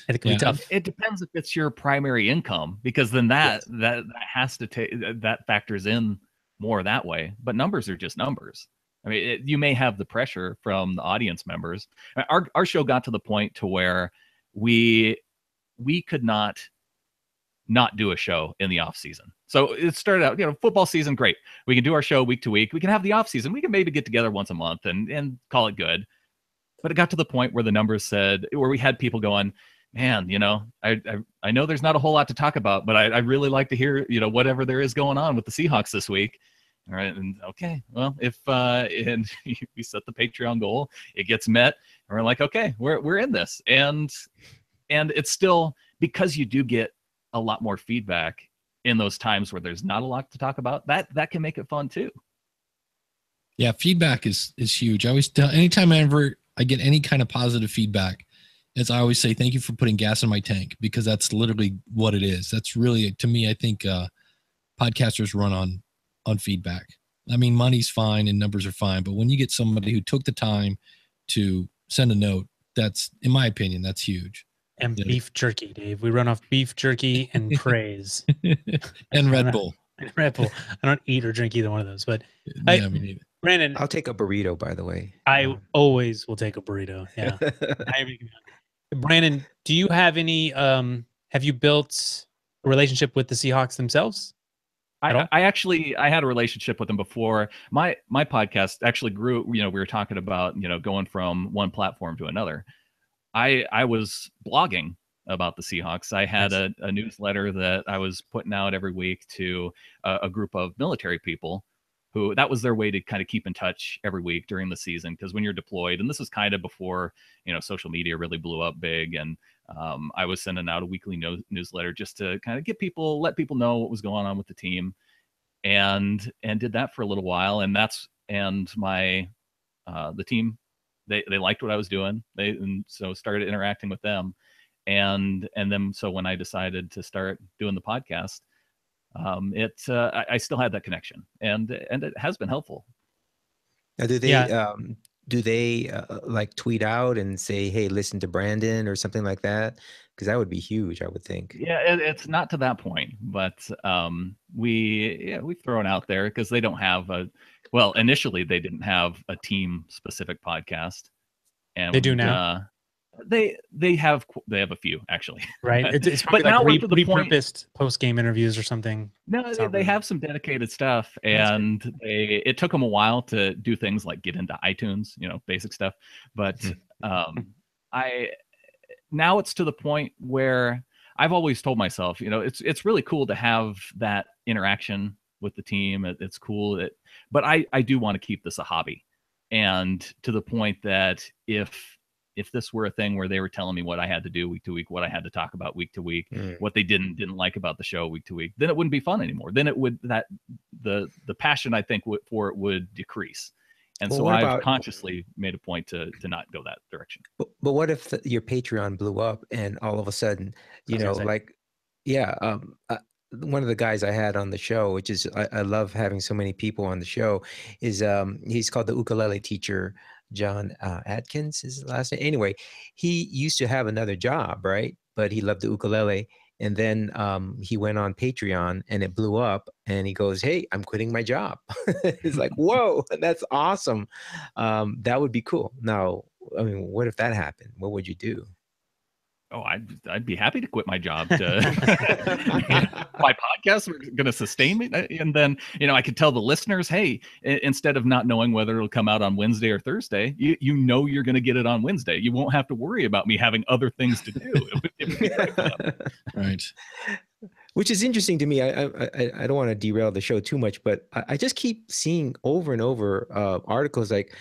It can be tough. It depends if it's your primary income, because then that has to take, that factors in more that way. But numbers are just numbers. I mean, you may have the pressure from the audience members. Our show got to the point to where we could not do a show in the off season. So it started out, football season, great. We can do our show week to week. We can have the off season. We can maybe get together once a month and call it good. But it got to the point where the numbers said, where we had people going, man, I know there's not a whole lot to talk about, but I really like to hear, whatever there is going on with the Seahawks this week. All right. And okay, well, if and we set the Patreon goal, it gets met, and we're like, okay, we're in this. And it's still, because you do get a lot more feedback in those times where there's not a lot to talk about, that can make it fun too. Yeah, feedback is huge. I always tell, anytime I get any kind of positive feedback, as I always say, thank you for putting gas in my tank, because that's literally what it is. That's really, to me, I think podcasters run on feedback. I mean, money's fine and numbers are fine, but when you get somebody who took the time to send a note, that's, in my opinion, that's huge. And beef jerky, Dave. We run off beef jerky and praise. And Red Bull. Red Bull. I don't eat or drink either one of those, but Yeah, me neither. Brandon, I'll take a burrito, by the way. I always will take a burrito. Yeah. Brandon, do you have any, have you built a relationship with the Seahawks themselves? I had a relationship with them before. My podcast actually grew. We were talking about, going from one platform to another. I was blogging about the Seahawks. I had a newsletter that I was putting out every week to a group of military people who, that was their way to kind of keep in touch every week during the season. Because when you're deployed, and this is kind of before, social media really blew up big, and I was sending out a weekly newsletter just to kind of let people know what was going on with the team, and did that for a little while. And my the team, they liked what I was doing. So started interacting with them, and then so when I decided to start doing the podcast, I still had that connection, and it has been helpful. Now, do they like tweet out and say, "Hey, listen to Brandan" or something like that? Because that would be huge, I would think. Yeah, it's not to that point, but we've thrown out there, because they don't have initially they didn't have a team specific podcast, and they do now. They have a few, actually. Right. It's probably but like now repurposed post-game interviews or something. No, they have some dedicated stuff, and it took them a while to do things like get into iTunes, basic stuff. But now it's to the point where I've always told myself, it's really cool to have that interaction with the team. It's cool, but I do want to keep this a hobby, and to the point that if this were a thing where they were telling me what I had to do week to week, what I had to talk about week to week, what they didn't like about the show week to week, then it wouldn't be fun anymore. Then it would, the passion, I think, for it would decrease. And so I've consciously made a point to not go that direction. But what if your Patreon blew up and all of a sudden, one of the guys I had on the show, which is, I love having so many people on the show, is he's called the ukulele teacher, John Atkins is his last name. Anyway, he used to have another job, right? But he loved the ukulele. And then he went on Patreon and it blew up, and he goes, "Hey, I'm quitting my job." It's like, whoa, that's awesome. That would be cool. Now, I mean, what if that happened? What would you do? Oh, I'd be happy to quit my job. My podcasts are going to sustain me, and then I could tell the listeners, hey, instead of not knowing whether it'll come out on Wednesday or Thursday, you're going to get it on Wednesday. You won't have to worry about me having other things to do. It would be great. Right. Which is interesting to me. I don't want to derail the show too much, but I just keep seeing over and over articles like.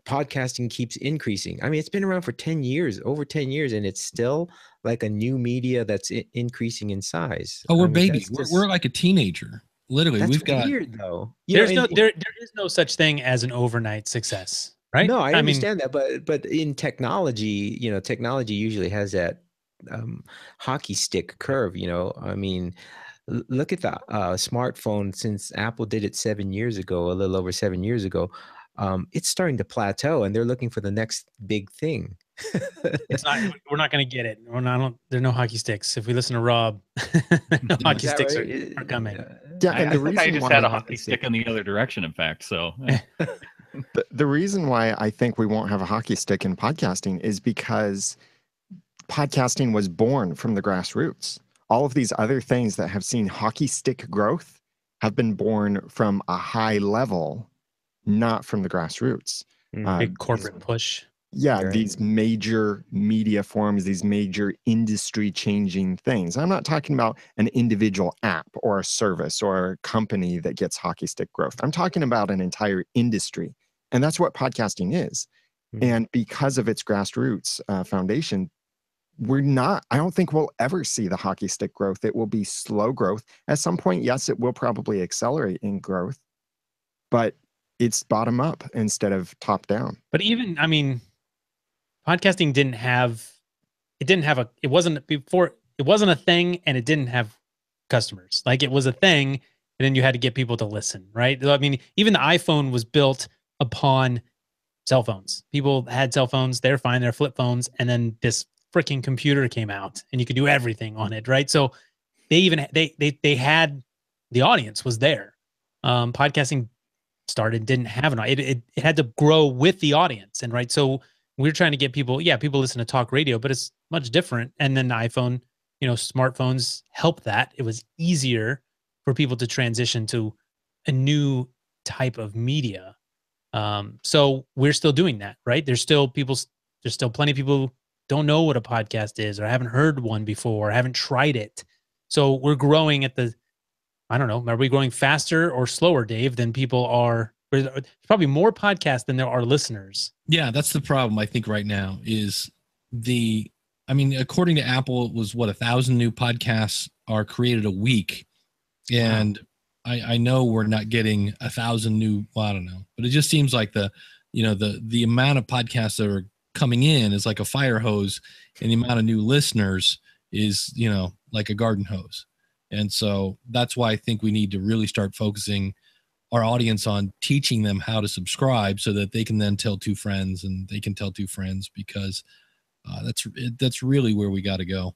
Podcasting keeps increasing. I mean, it's been around for over 10 years, and it's still like a new media that's increasing in size. Oh, we're babies. We're like a teenager. Literally, we've got weird though. There is no such thing as an overnight success, right? No, I understand that, but in technology, technology usually has that hockey stick curve. I mean, look at the smartphone. Since Apple did it 7 years ago, a little over 7 years ago. It's starting to plateau, and they're looking for the next big thing. We're not going to get it. There's no hockey sticks. If we listen to Rob, no hockey sticks are coming. Yeah, and I think I just had a hockey stick in the other direction, in fact. So the reason why I think we won't have a hockey stick in podcasting is because podcasting was born from the grassroots. All of these other things that have seen hockey stick growth have been born from a high level, not from the grassroots. Big corporate push. Yeah, right. These major media forms, these major industry changing things. I'm not talking about an individual app or a service or a company that gets hockey stick growth. I'm talking about an entire industry. And that's what podcasting is. And because of its grassroots foundation, I don't think we'll ever see the hockey stick growth. It will be slow growth. At some point, yes, it will probably accelerate in growth, but it's bottom up instead of top down. But even, I mean, podcasting it wasn't a thing, and it didn't have customers. Like, it was a thing, and then you had to get people to listen, right? I mean, even the iPhone was built upon cell phones. People had cell phones, they're fine, they're flip phones, and then this freaking computer came out, and you could do everything on it, right? So they had, the audience was there. Podcasting didn't have it had to grow with the audience, and right, so we're trying to get people listen to talk radio, but it's much different. And then the iPhone, smartphones help that. It was easier for people to transition to a new type of media. So we're still doing that, right? There's still plenty of people who don't know what a podcast is, or haven't heard one before, or haven't tried it. So we're growing I don't know, are we growing faster or slower, Dave, than people are? There's probably more podcasts than there are listeners. Yeah, that's the problem, I think, right now is according to Apple, it was 1,000 new podcasts are created a week. And I know we're not getting 1,000 new, well, I don't know, but it just seems like the amount of podcasts that are coming in is like a fire hose, and the amount of new listeners is, like a garden hose. And so that's why I think we need to really start focusing our audience on teaching them how to subscribe, so that they can then tell two friends, and they can tell two friends, because that's really where we got to go.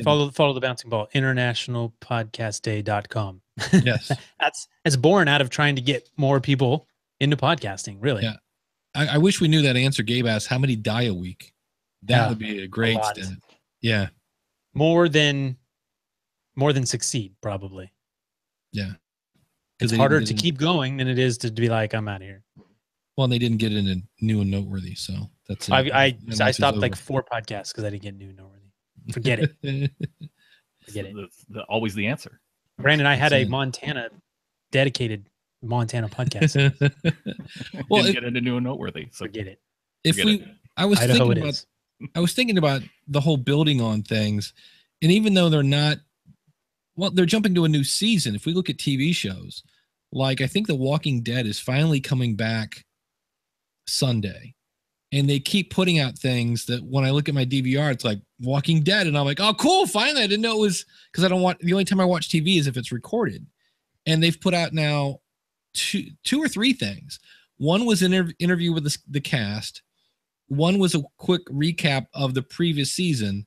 Follow the bouncing ball, internationalpodcastday.com. Yes. That's born out of trying to get more people into podcasting, really. Yeah. I wish we knew that answer. Gabe asked, how many die a week? That would be a great stat. Yeah. More than succeed, probably. Yeah. It's harder to keep going than it is to be like, I'm out of here. Well, they didn't get into new and noteworthy, so that's I stopped like 4 podcasts because I didn't get new and noteworthy. Forget it. Forget it. Always the answer. Brandon, I had a dedicated Montana podcast. Well, didn't get into new and noteworthy. So forget it. I was thinking about the whole building on things, and even though they're jumping to a new season. If we look at TV shows, like I think The Walking Dead is finally coming back Sunday, and they keep putting out things that when I look at my DVR, it's like Walking Dead, and I'm like, oh, cool, finally. I didn't know it was, because the only time I watch TV is if it's recorded. And they've put out now two or three things. One was an interview with the cast. One was a quick recap of the previous season,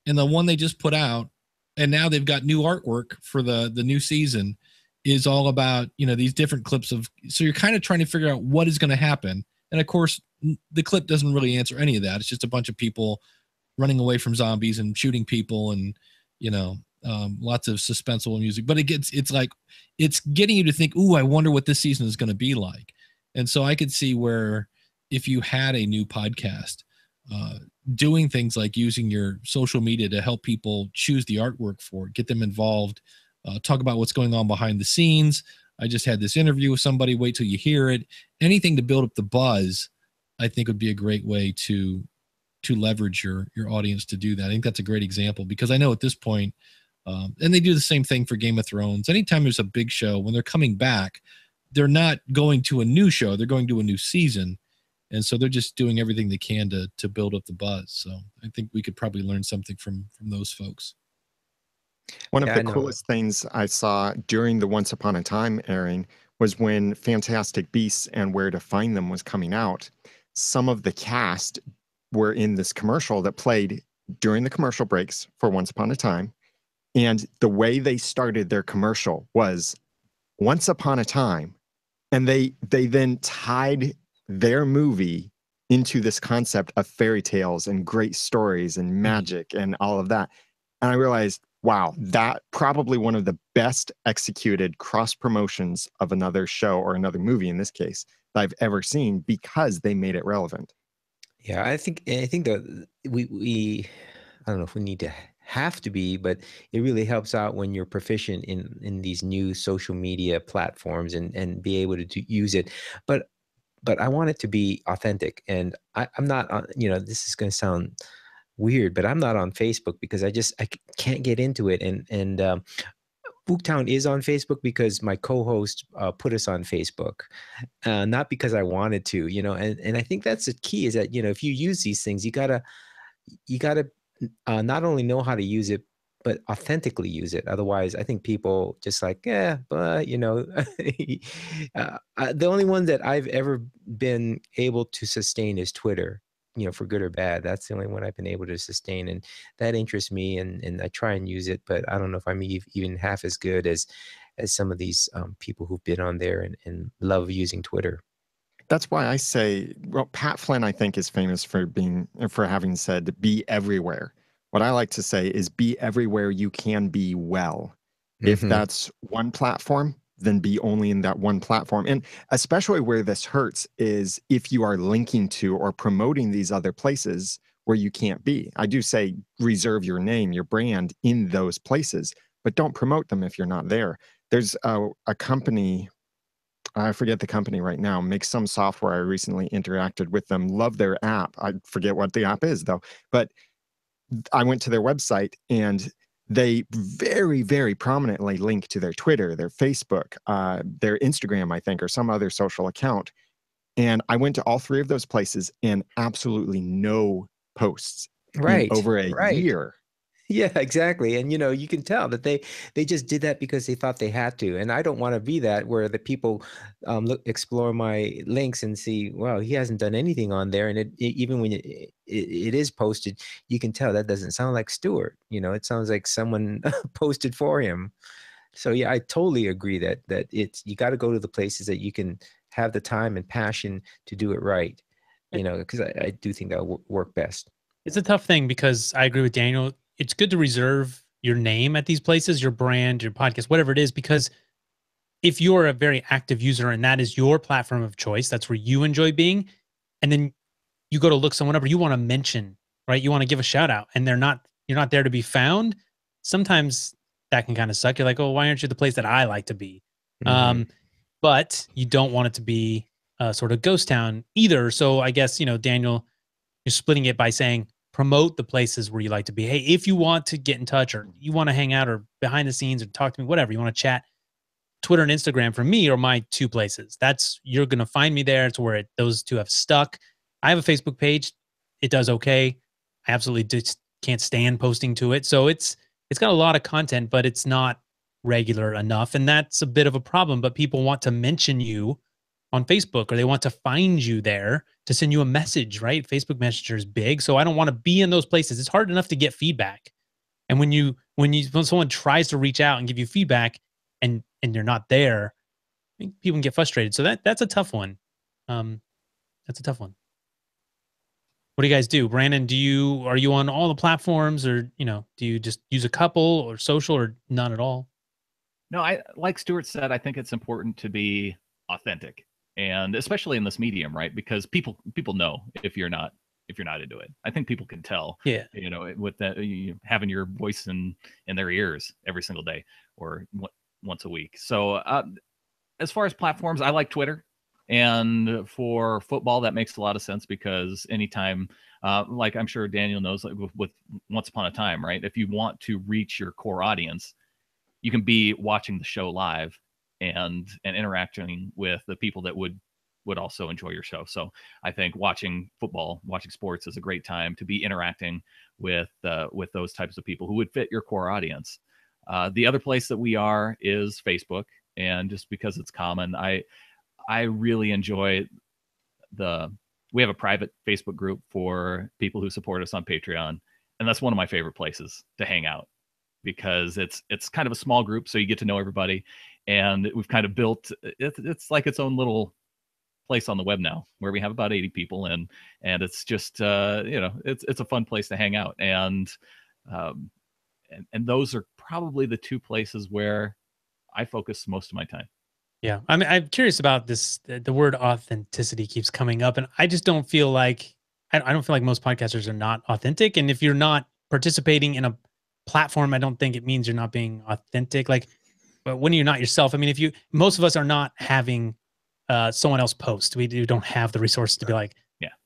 and the one they just put out, and now they've got new artwork for the new season, is all about, these different clips so you're kind of trying to figure out what is going to happen. And of course, the clip doesn't really answer any of that. It's just a bunch of people running away from zombies and shooting people, and, lots of suspenseful music, but it's getting you to think, ooh, I wonder what this season is going to be like. And so I could see where, if you had a new podcast, doing things like using your social media to help people choose the artwork for it, get them involved, talk about what's going on behind the scenes. I just had this interview with somebody, wait till you hear it. Anything to build up the buzz, I think would be a great way to leverage your audience to do that. I think that's a great example, because I know at this point, and they do the same thing for Game of Thrones. Anytime there's a big show, when they're coming back, they're not going to a new show, they're going to a new season. And so they're just doing everything they can to build up the buzz. So I think we could probably learn something from those folks. One of the coolest things I saw during the Once Upon a Time airing was when Fantastic Beasts and Where to Find Them was coming out. Some of the cast were in this commercial that played during the commercial breaks for Once Upon a Time. And the way they started their commercial was Once Upon a Time. And they then tied their movie into this concept of fairy tales and great stories and magic and all of that. And I realized, wow, that probably one of the best executed cross promotions of another show, or another movie in this case, that I've ever seen, because they made it relevant. Yeah, I think that we I don't know if we need to have to be, but it really helps out when you're proficient in these new social media platforms and be able to use it. But I want it to be authentic, and I'm not on, this is going to sound weird, but I'm not on Facebook because I can't get into it. And Booktown is on Facebook because my co-host put us on Facebook, not because I wanted to, you know. And I think that's the key, is that, you know, if you use these things, you gotta not only know how to use it, but authentically use it. Otherwise, I think people just like, yeah, but you know, the only one that I've ever been able to sustain is Twitter. You know, for good or bad, that's the only one I've been able to sustain, and that interests me, and I try and use it. But I don't know if I'm even half as good as some of these people who've been on there and love using Twitter. That's why I say, well, Pat Flynn, I think, is famous for having said, be everywhere. What I like to say is be everywhere you can be well. If that's one platform, then be only in that one platform. And especially where this hurts is if you are linking to or promoting these other places where you can't be. I do say reserve your name, your brand in those places, but don't promote them if you're not there. There's a company, I forget the company right now, makes some software. I recently interacted with them, love their app. I forget what the app is though, but I went to their website and they very, very prominently link to their Twitter, their Facebook, their Instagram, I think, or some other social account. And I went to all three of those places and absolutely no posts in over a year. Yeah, exactly. And you know, you can tell that they just did that because they thought they had to. And I don't want to be that, where the people explore my links and see, well, he hasn't done anything on there. And even when it is posted, you can tell that doesn't sound like Stuart. You know, it sounds like someone posted for him. So yeah, I totally agree that you got to go to the places that you can have the time and passion to do it right. You know, because I do think that will work best. It's a tough thing because I agree with Daniel. It's good to reserve your name at these places, your brand, your podcast, whatever it is, because if you're a very active user and that is your platform of choice, that's where you enjoy being, and then you go to look someone up or you want to mention, right? You want to give a shout out and you're not there to be found. Sometimes that can kind of suck. You're like, oh, why aren't you the place that I like to be? But you don't want it to be a sort of ghost town either. So I guess, you know, Daniel, you're splitting it by saying, promote the places where you like to be. Hey, if you want to get in touch or you want to hang out or behind the scenes or talk to me, whatever, you want to chat, Twitter and Instagram for me are my two places. You're going to find me there. It's where those two have stuck. I have a Facebook page. It does okay. I absolutely just can't stand posting to it. So it's got a lot of content, but it's not regular enough. And that's a bit of a problem, but people want to mention you on Facebook, or they want to find you there to send you a message, right? Facebook Messenger is big. So I don't want to be in those places. It's hard enough to get feedback. And when someone tries to reach out and give you feedback and you're not there, I think people can get frustrated. So that's a tough one. That's a tough one. What do you guys do? Brandon, are you on all the platforms, or, you know, do you just use a couple or social or none at all? No, like Stuart said, I think it's important to be authentic. And especially in this medium, right? Because people know if you're not into it. I think people can tell. Yeah. You know, with that, having your voice in their ears every single day or once a week. So as far as platforms, I like Twitter. And for football, that makes a lot of sense because anytime, like I'm sure Daniel knows, like with Once Upon a Time, right? If you want to reach your core audience, you can be watching the show live and interacting with the people that would also enjoy your show. So I think watching sports is a great time to be interacting with those types of people who would fit your core audience. The other place that we are is Facebook, and just because it's common, I really enjoy we have a private Facebook group for people who support us on Patreon, and that's one of my favorite places to hang out because it's kind of a small group, so you get to know everybody. And we've kind of built it's like its own little place on the web now, where we have about 80 people, and it's just you know, it's a fun place to hang out. And those are probably the two places where I focus most of my time. Yeah, I mean, I'm curious about this. The word authenticity keeps coming up, and I just don't feel like I don't feel like most podcasters are not authentic. And if you're not participating in a platform, I don't think it means you're not being authentic. Like, but when you're not yourself, I mean, most of us are not having someone else post. We don't have the resources to be like,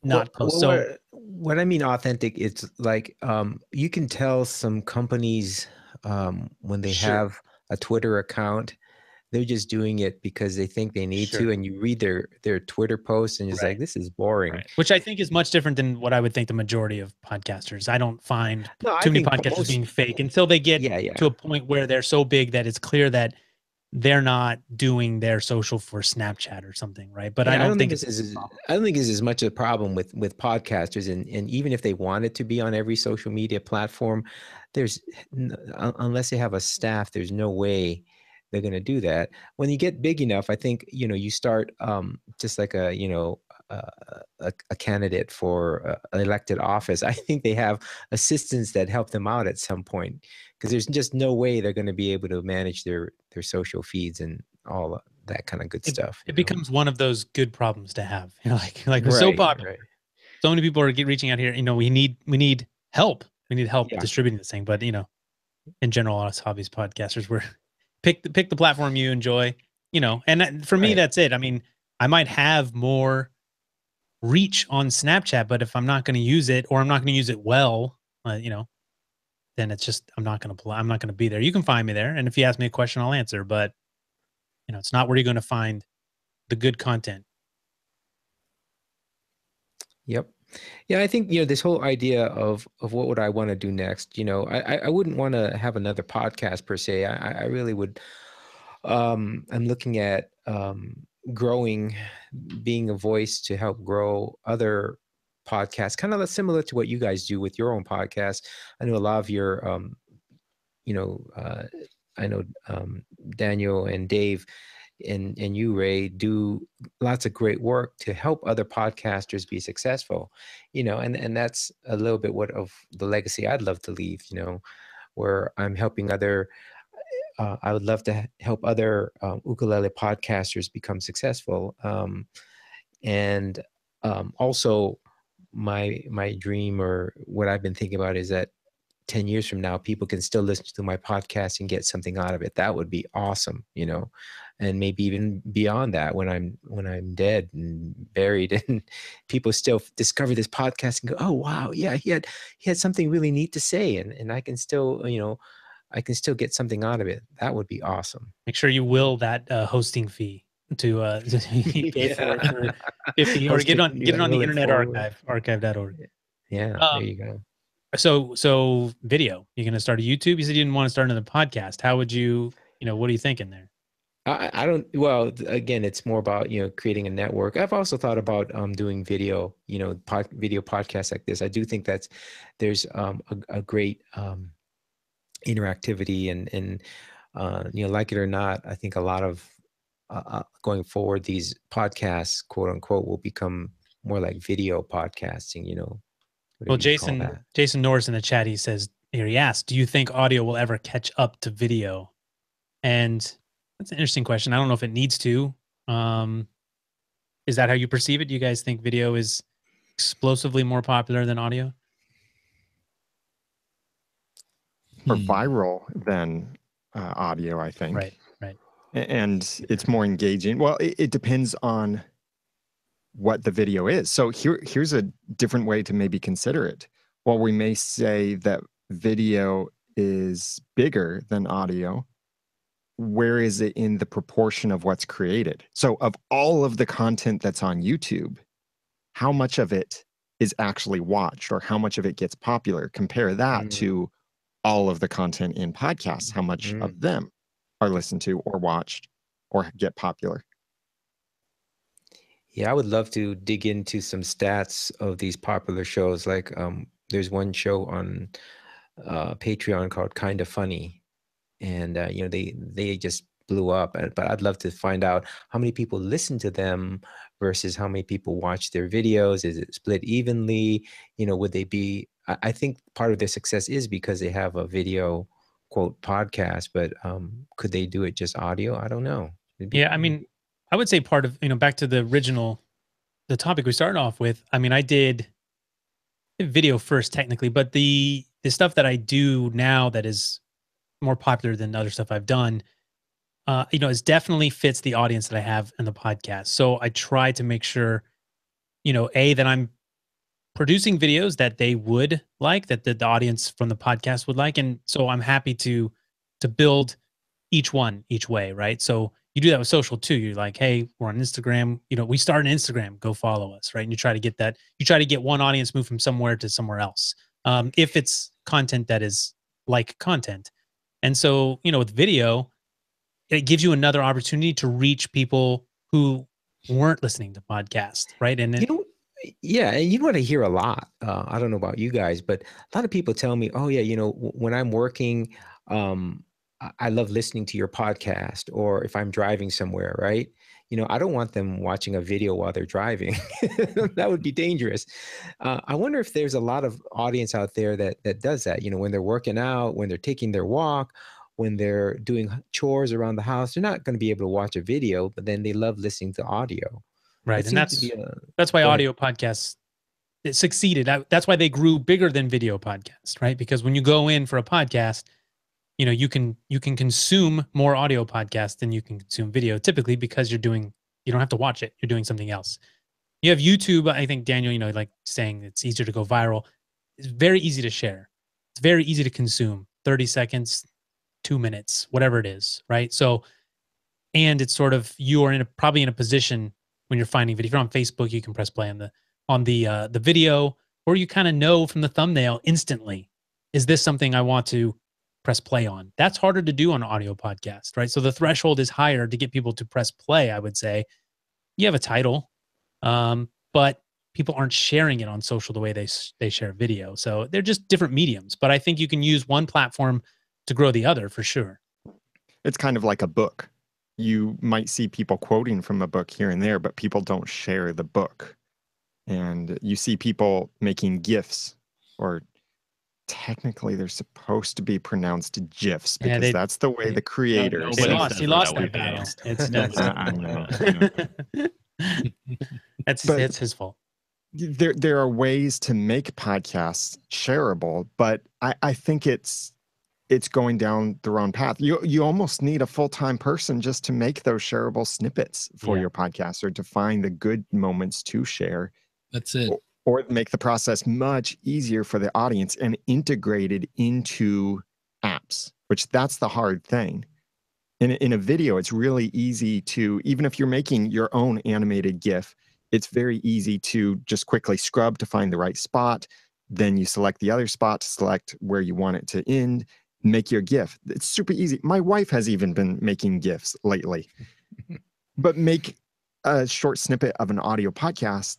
not post. So what I mean authentic, it's like you can tell some companies when they have a Twitter account. They're just doing it because they think they need to, and you read their Twitter posts and it's like, this is boring. Right. Which I think is much different than what I would think the majority of podcasters. I don't find too many podcasters being fake until they get to a point where they're so big that it's clear that they're not doing their social for Snapchat or something, right? But I don't think this is as much a problem with podcasters, and even if they wanted to be on every social media platform, there's unless they have a staff, there's no way they're going to do that. When you get big enough, I think, you start just like a candidate for elected office. I think they have assistants that help them out at some point, because there's just no way they're going to be able to manage their social feeds and all that kind of good stuff. It becomes one of those good problems to have. Like we're so popular. Right. So many people are reaching out here. We need help. We need help distributing this thing. But in general, us hobbies podcasters, we're pick the platform you enjoy. And for me, that's it. I mean, I might have more reach on Snapchat, but if I'm not going to use it, or I'm not going to use it well, then it's just I'm not going to be there. You can find me there, and if you ask me a question, I'll answer. But it's not where you're going to find the good content. Yep. Yeah, I think this whole idea of what would I want to do next. I wouldn't want to have another podcast per se. I really would. I'm looking at growing, being a voice to help grow other podcasts, kind of similar to what you guys do with your own podcast. I know a lot of your, I know Daniel and Dave and you, Ray, do lots of great work to help other podcasters be successful, and that's a little bit of the legacy I'd love to leave, where I'm helping other. I would love to help other ukulele podcasters become successful. And also my dream, or what I've been thinking about, is that 10 years from now, people can still listen to my podcast and get something out of it. That would be awesome, and maybe even beyond that, when I'm dead and buried, and people still discover this podcast and go, oh, wow, yeah, he had something really neat to say. And I can still, I can still get something out of it. That would be awesome. Make sure you will that hosting fee to pay for 50, or get it on the Internet Archive, archive.org. Yeah, there you go. So video, you're going to start a YouTube? You said you didn't want to start another podcast. How would you, what are you thinking there? I don't, well, again, it's more about, creating a network. I've also thought about doing video, video podcasts like this. I do think there's a great interactivity and like it or not, I think a lot of going forward, these podcasts, quote unquote, will become more like video podcasting, Well, Jason Norris in the chat, he says here, he asked, do you think audio will ever catch up to video? And that's an interesting question. I don't know if it needs to. Is that how you perceive it? Do you guys think video is explosively more popular than audio? More viral than audio, I think. Right. And it's more engaging. Well, it depends on what the video is. So here's a different way to maybe consider it. While we may say that video is bigger than audio, where is it in the proportion of what's created? So of all of the content that's on YouTube, how much of it is actually watched, or how much of it gets popular? Compare that to all of the content in podcasts. How much of them are listened to or watched or get popular? Yeah, I would love to dig into some stats of these popular shows. Like there's one show on Patreon called Kinda Funny, and they just blew up. But I'd love to find out how many people listen to them versus how many people watch their videos. Is it split evenly? Would they be? I think part of their success is because they have a video, quote, podcast. But could they do it just audio? I don't know. Yeah, I mean, I would say part of, back to the topic we started off with. I mean, I did video first technically, but the stuff that I do now that is more popular than other stuff I've done, it definitely fits the audience that I have in the podcast. So I try to make sure, that I'm producing videos that they would like, that the audience from the podcast would like. And so I'm happy to build each way, right? So you do that with social too. You're like, hey, we're on Instagram. We start an Instagram. Go follow us, right? And you try to get that. You try to get one audience move from somewhere to somewhere else. If it's content that is like content, and so with video, it gives you another opportunity to reach people who weren't listening to podcasts, right? And yeah, and you know what I hear a lot. I don't know about you guys, but a lot of people tell me, "Oh yeah, when I'm working, I love listening to your podcast," or if I'm driving somewhere, right? I don't want them watching a video while they're driving. That would be dangerous. I wonder if there's a lot of audience out there that does that. When they're working out, when they're taking their walk, when they're doing chores around the house, they're not going to be able to watch a video, but then they love listening to audio. right, That and seems to be that's why go ahead. audio podcasts it succeeded. That's why they grew bigger than video podcasts, right? Because when you go in for a podcast, you can consume more audio podcasts than you can consume video, typically because you don't have to watch it. You're doing something else. You have YouTube. I think Daniel, like saying it's easier to go viral. It's very easy to share. It's very easy to consume. 30 seconds, 2 minutes, whatever it is, right? So, and it's sort of you are probably in a position when you're finding video. If you're on Facebook, you can press play on the video, or you kind of know from the thumbnail instantly, is this something I want to press play on? That's harder to do on an audio podcast, right? So the threshold is higher to get people to press play, I would say. You have a title, but people aren't sharing it on social the way they share video. So they're just different mediums. But I think you can use one platform to grow the other for sure. It's kind of like a book. You might see people quoting from a book here and there, but people don't share the book. And you see people making GIFs, or technically they're supposed to be pronounced GIFs because that's the way the creators. He lost that battle. It's his fault. There are ways to make podcasts shareable, but I think it's going down the wrong path. You almost need a full-time person just to make those shareable snippets for your podcast, or to find the good moments to share. That's it. Or make the process much easier for the audience and integrated into apps, which that's the hard thing. In a video, it's really easy to, even if you're making your own animated GIF, it's very easy to just quickly scrub to find the right spot. Then you select the other spot to select where you want it to end, make your GIF. It's super easy. My wife has even been making GIFs lately. But make a short snippet of an audio podcast.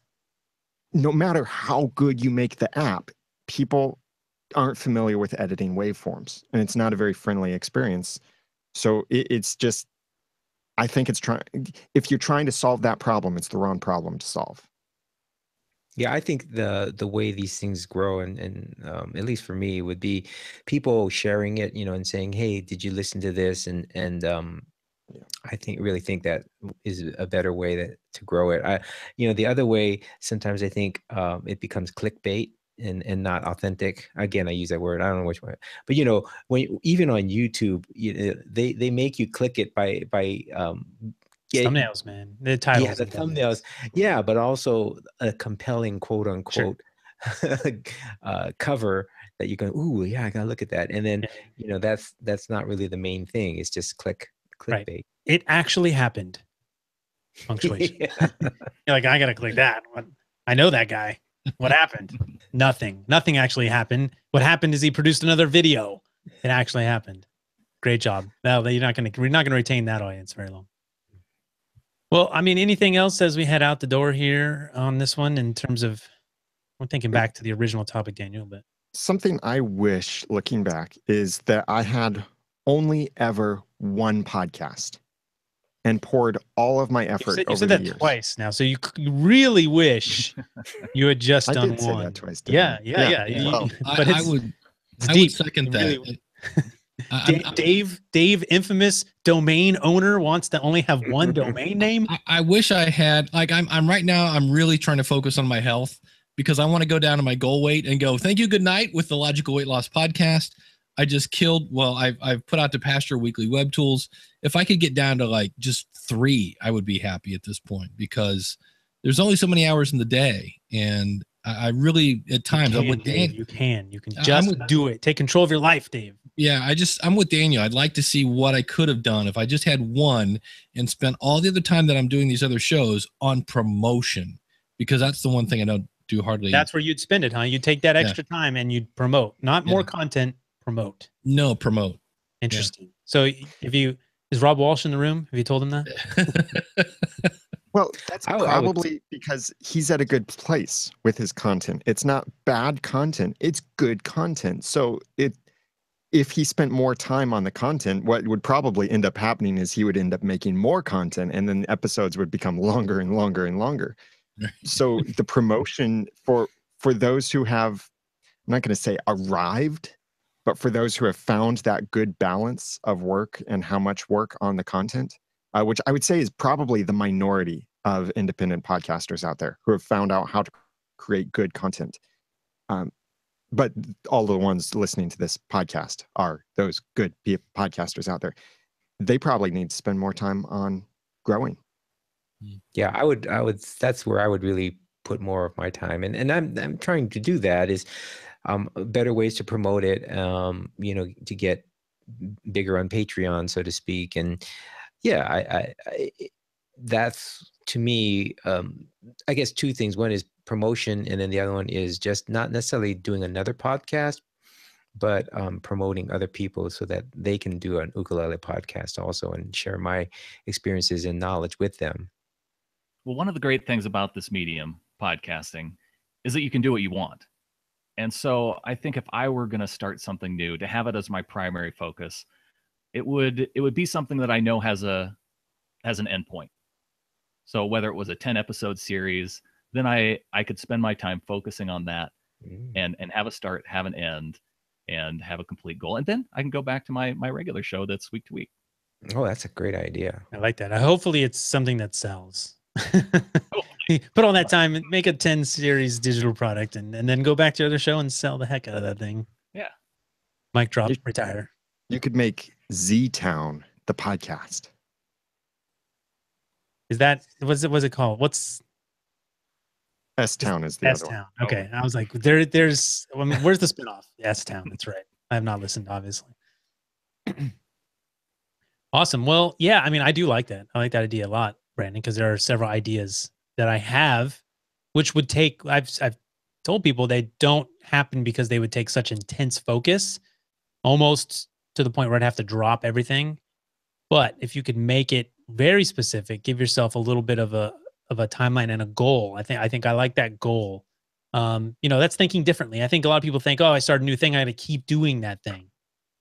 No matter how good you make the app, people aren't familiar with editing waveforms, and it's not a very friendly experience. So it's just, I think if you're trying to solve that problem, it's the wrong problem to solve. Yeah, I think the way these things grow, and at least for me, would be people sharing it, and saying, "Hey, did you listen to this?" And I really think that is a better way to grow it. The other way, sometimes I think it becomes clickbait and not authentic. Again, I use that word. I don't know which one, but even on YouTube, they make you click it by thumbnails, man. The titles. Yeah, the thumbnails. Yeah, but also a compelling quote unquote cover that you go, ooh, yeah, I gotta look at that. And then that's not really the main thing. It's just clickbait. Right. It actually happened. Punctuation. You're like, I gotta click that. I know that guy. What happened? Nothing actually happened. What happened is he produced another video. It actually happened. Great job. Now we're not gonna retain that audience very long. Well, I mean, anything else as we head out the door here on this one in terms of, we're thinking back to the original topic, Daniel, but something I wish, looking back, is that I had only ever one podcast and poured all of my effort over the years. You said that twice now, so you really wish you had just done one. I did say that twice. Yeah. Well, but I would second that. Dave, infamous domain owner, wants to only have one domain name. I wish I had, like, I'm right now, I'm really trying to focus on my health, because I want to go down to my goal weight and go, thank you, good night, with the Logical Weight Loss podcast. I just killed, I've put out to pasture weekly web tools. If I could get down to like just 3, I would be happy at this point, because there's only so many hours in the day. And I really, at times, you can just do it. Take control of your life, Dave. Yeah, I'm with Daniel. I'd like to see what I could have done if I just had one and spent all the other time that I'm doing these other shows on promotion, because that's the one thing I don't do hardly. That's where you'd spend it, huh? You'd take that extra time and you'd promote, not more content, promote. No, promote. Interesting. So is Rob Walsh in the room? Have you told him that? Well, that's probably because he's at a good place with his content. It's not bad content. It's good content. So if he spent more time on the content, what would probably end up happening is he would end up making more content, and then the episodes would become longer and longer and longer. So the promotion for those who have, I'm not going to say arrived, but for those who have found that good balance of work and how much work on the content, which I would say is probably the minority of independent podcasters out there who have found out how to create good content. But all the ones listening to this podcast are those good podcasters out there. They probably need to spend more time on growing. Yeah, I would, that's where I would really put more of my time. And I'm trying to do that is better ways to promote it, to get bigger on Patreon, so to speak. And yeah, that's to me, I guess two things. One is promotion, and then the other one is just not necessarily doing another podcast, but promoting other people so that they can do an ukulele podcast also and share my experiences and knowledge with them. Well, one of the great things about this medium, podcasting, is that you can do what you want. And so I think if I were going to start something new, to have it as my primary focus, it would be something that I know has an endpoint. So whether it was a 10-episode series, then I could spend my time focusing on that and have a start, have an end, and have a complete goal. And then I can go back to my regular show that's week to week. Oh, that's a great idea. I like that. Hopefully it's something that sells. Put all that time and make a 10 series digital product and then go back to your other show and sell the heck out of that thing. Yeah. Mic drop, retire. You could make Z-Town the podcast. Is that, what's it called? What's S-Town is the other one. S-Town. Okay. I was like, there's, I mean, where's the spinoff? S-Town. That's right. I have not listened, obviously. Awesome. Well, yeah, I mean, I do like that. I like that idea a lot, Brandon, because there are several ideas that I have, which would take, I've told people they don't happen because they would take such intense focus, almost to the point where I'd have to drop everything. But if you could make it very specific, give yourself a little bit of a timeline and a goal. I think I like that goal. That's thinking differently. I think a lot of people think, oh, I start a new thing, I got to keep doing that thing.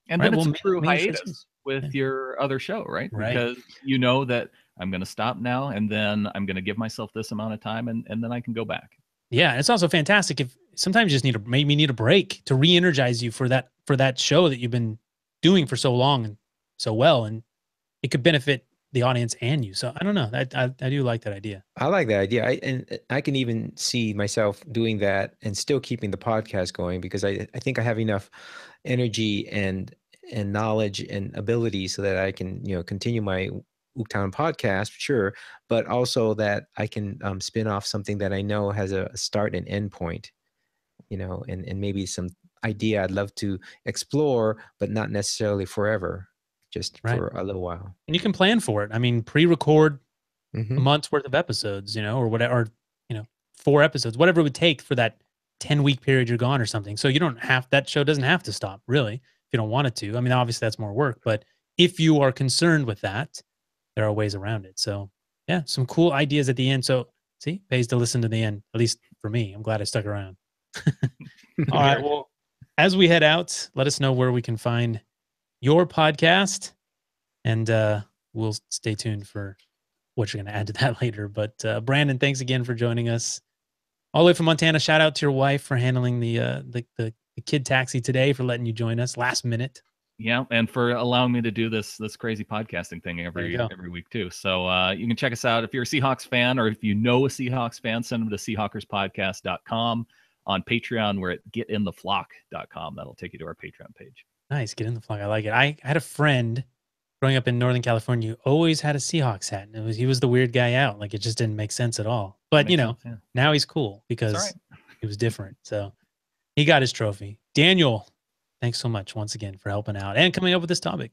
And then it's a true hiatus with your other show, right? Because you know that I'm going to stop now, and then I'm going to give myself this amount of time, and then I can go back. Yeah, it's also fantastic if sometimes you just need a break to re-energize you for that show that you've been doing for so long and so well, and it could benefit the audience and you. So I don't know. I do like that idea. I like that idea. I can even see myself doing that and still keeping the podcast going, because I think I have enough energy and knowledge and ability so that I can, continue my Uktown podcast, sure, but also that I can spin off something that I know has a start and end point, and maybe some idea I'd love to explore, but not necessarily forever, just for a little while. And you can plan for it. I mean, pre-record a month's worth of episodes, or whatever, or 4 episodes, whatever it would take for that 10-week period you're gone or something. So you don't have, that show doesn't have to stop, really, if you don't want it to. I mean, obviously that's more work, but if you are concerned with that, there are ways around it. So yeah, some cool ideas at the end. So see, pays to listen to the end, at least for me. I'm glad I stuck around. All right. Well, as we head out, let us know where we can find your podcast, and we'll stay tuned for what you're going to add to that later. But Brandon, thanks again for joining us all the way from Montana. Shout out to your wife for handling the kid taxi today, for letting you join us last minute. Yeah, and for allowing me to do this crazy podcasting thing every week too. So you can check us out if you're a Seahawks fan, or if you know a Seahawks fan, send them to Seahawkerspodcast.com. On Patreon, we're at getintheflock.com. That'll take you to our Patreon page. Nice, Get in the Flock. I like it. I had a friend growing up in Northern California who always had a Seahawks hat, and he was the weird guy out. Like, it just didn't make sense at all. But now he's cool because he was different. So he got his trophy. Daniel, Thanks so much once again for helping out and coming up with this topic.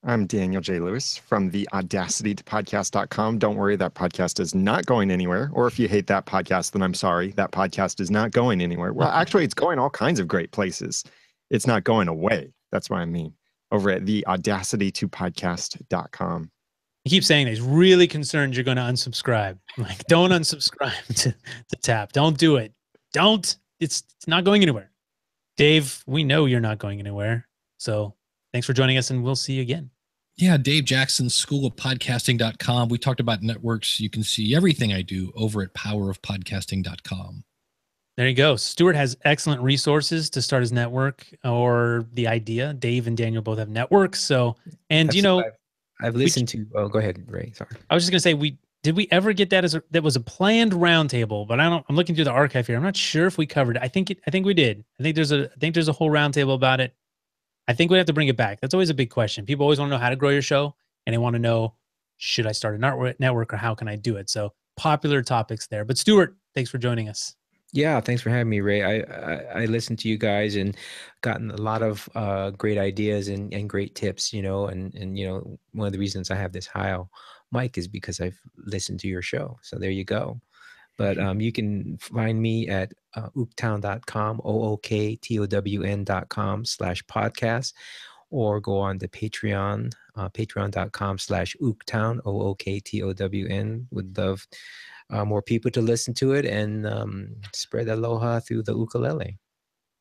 I'm Daniel J. Lewis from the audacitytopodcast.com. Don't worry, that podcast is not going anywhere. Or if you hate that podcast, then I'm sorry. That podcast is not going anywhere. Well, actually, it's going all kinds of great places. It's not going away. That's what I mean. Over at the audacitytopodcast.com. He keeps saying that he's really concerned you're going to unsubscribe. Like, don't unsubscribe to Tap. Don't do it. Don't. It's not going anywhere. Dave, we know you're not going anywhere. So thanks for joining us, and we'll see you again. Yeah, Dave Jackson, schoolofpodcasting.com. We talked about networks. You can see everything I do over at powerofpodcasting.com. There you go. Stuart has excellent resources to start his network or the idea. Dave and Daniel both have networks. So, and I've listened to, oh, go ahead, Ray. Sorry. I was just going to say, did we ever get that that was a planned roundtable, but I'm looking through the archive here. I'm not sure if we covered it. I think we did. I think there's a whole roundtable about it. I think we have to bring it back. That's always a big question. People always want to know how to grow your show, and they want to know, should I start a network or how can I do it? So popular topics there. But Stuart, thanks for joining us. Yeah, thanks for having me, Ray. I listened to you guys and gotten a lot of great ideas and great tips, and one of the reasons I have this high mic is because I've listened to your show. So there you go. But you can find me at ooktown.com, OOKTOWN.com/podcast, or go on to Patreon, patreon.com/ooktown, OOKTOWN. Would love more people to listen to it and spread aloha through the ukulele.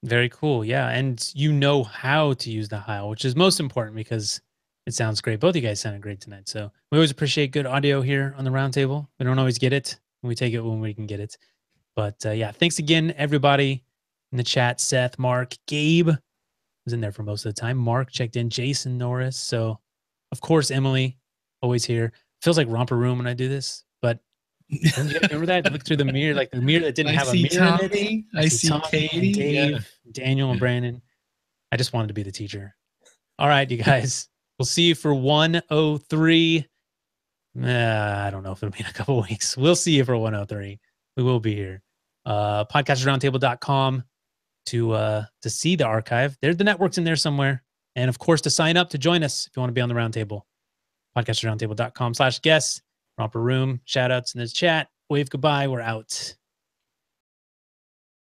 Very cool. Yeah. And you know how to use the Heil, which is most important because it sounds great. Both of you guys sounded great tonight. So we always appreciate good audio here on the Roundtable. We don't always get it. We take it when we can get it. But yeah, thanks again, everybody in the chat. Seth, Mark, Gabe was in there for most of the time. Mark checked in. Jason Norris. So, of course, Emily, always here. Feels like Romper Room when I do this. But don't you guys remember that? Look through the mirror, like the mirror that didn't have a mirror Tommy, in it. I see Tommy Katie, and Dave, Daniel, and Brandon. I just wanted to be the teacher. All right, you guys. We'll see you for 103. I don't know if it'll be in a couple of weeks. We'll see you for 103. We will be here. Podcastersroundtable.com to see the archive. The network's in there somewhere. And of course, to sign up to join us if you want to be on the Roundtable. Podcastersroundtable.com/guests. Romper Room. Shout outs in the chat. Wave goodbye. We're out.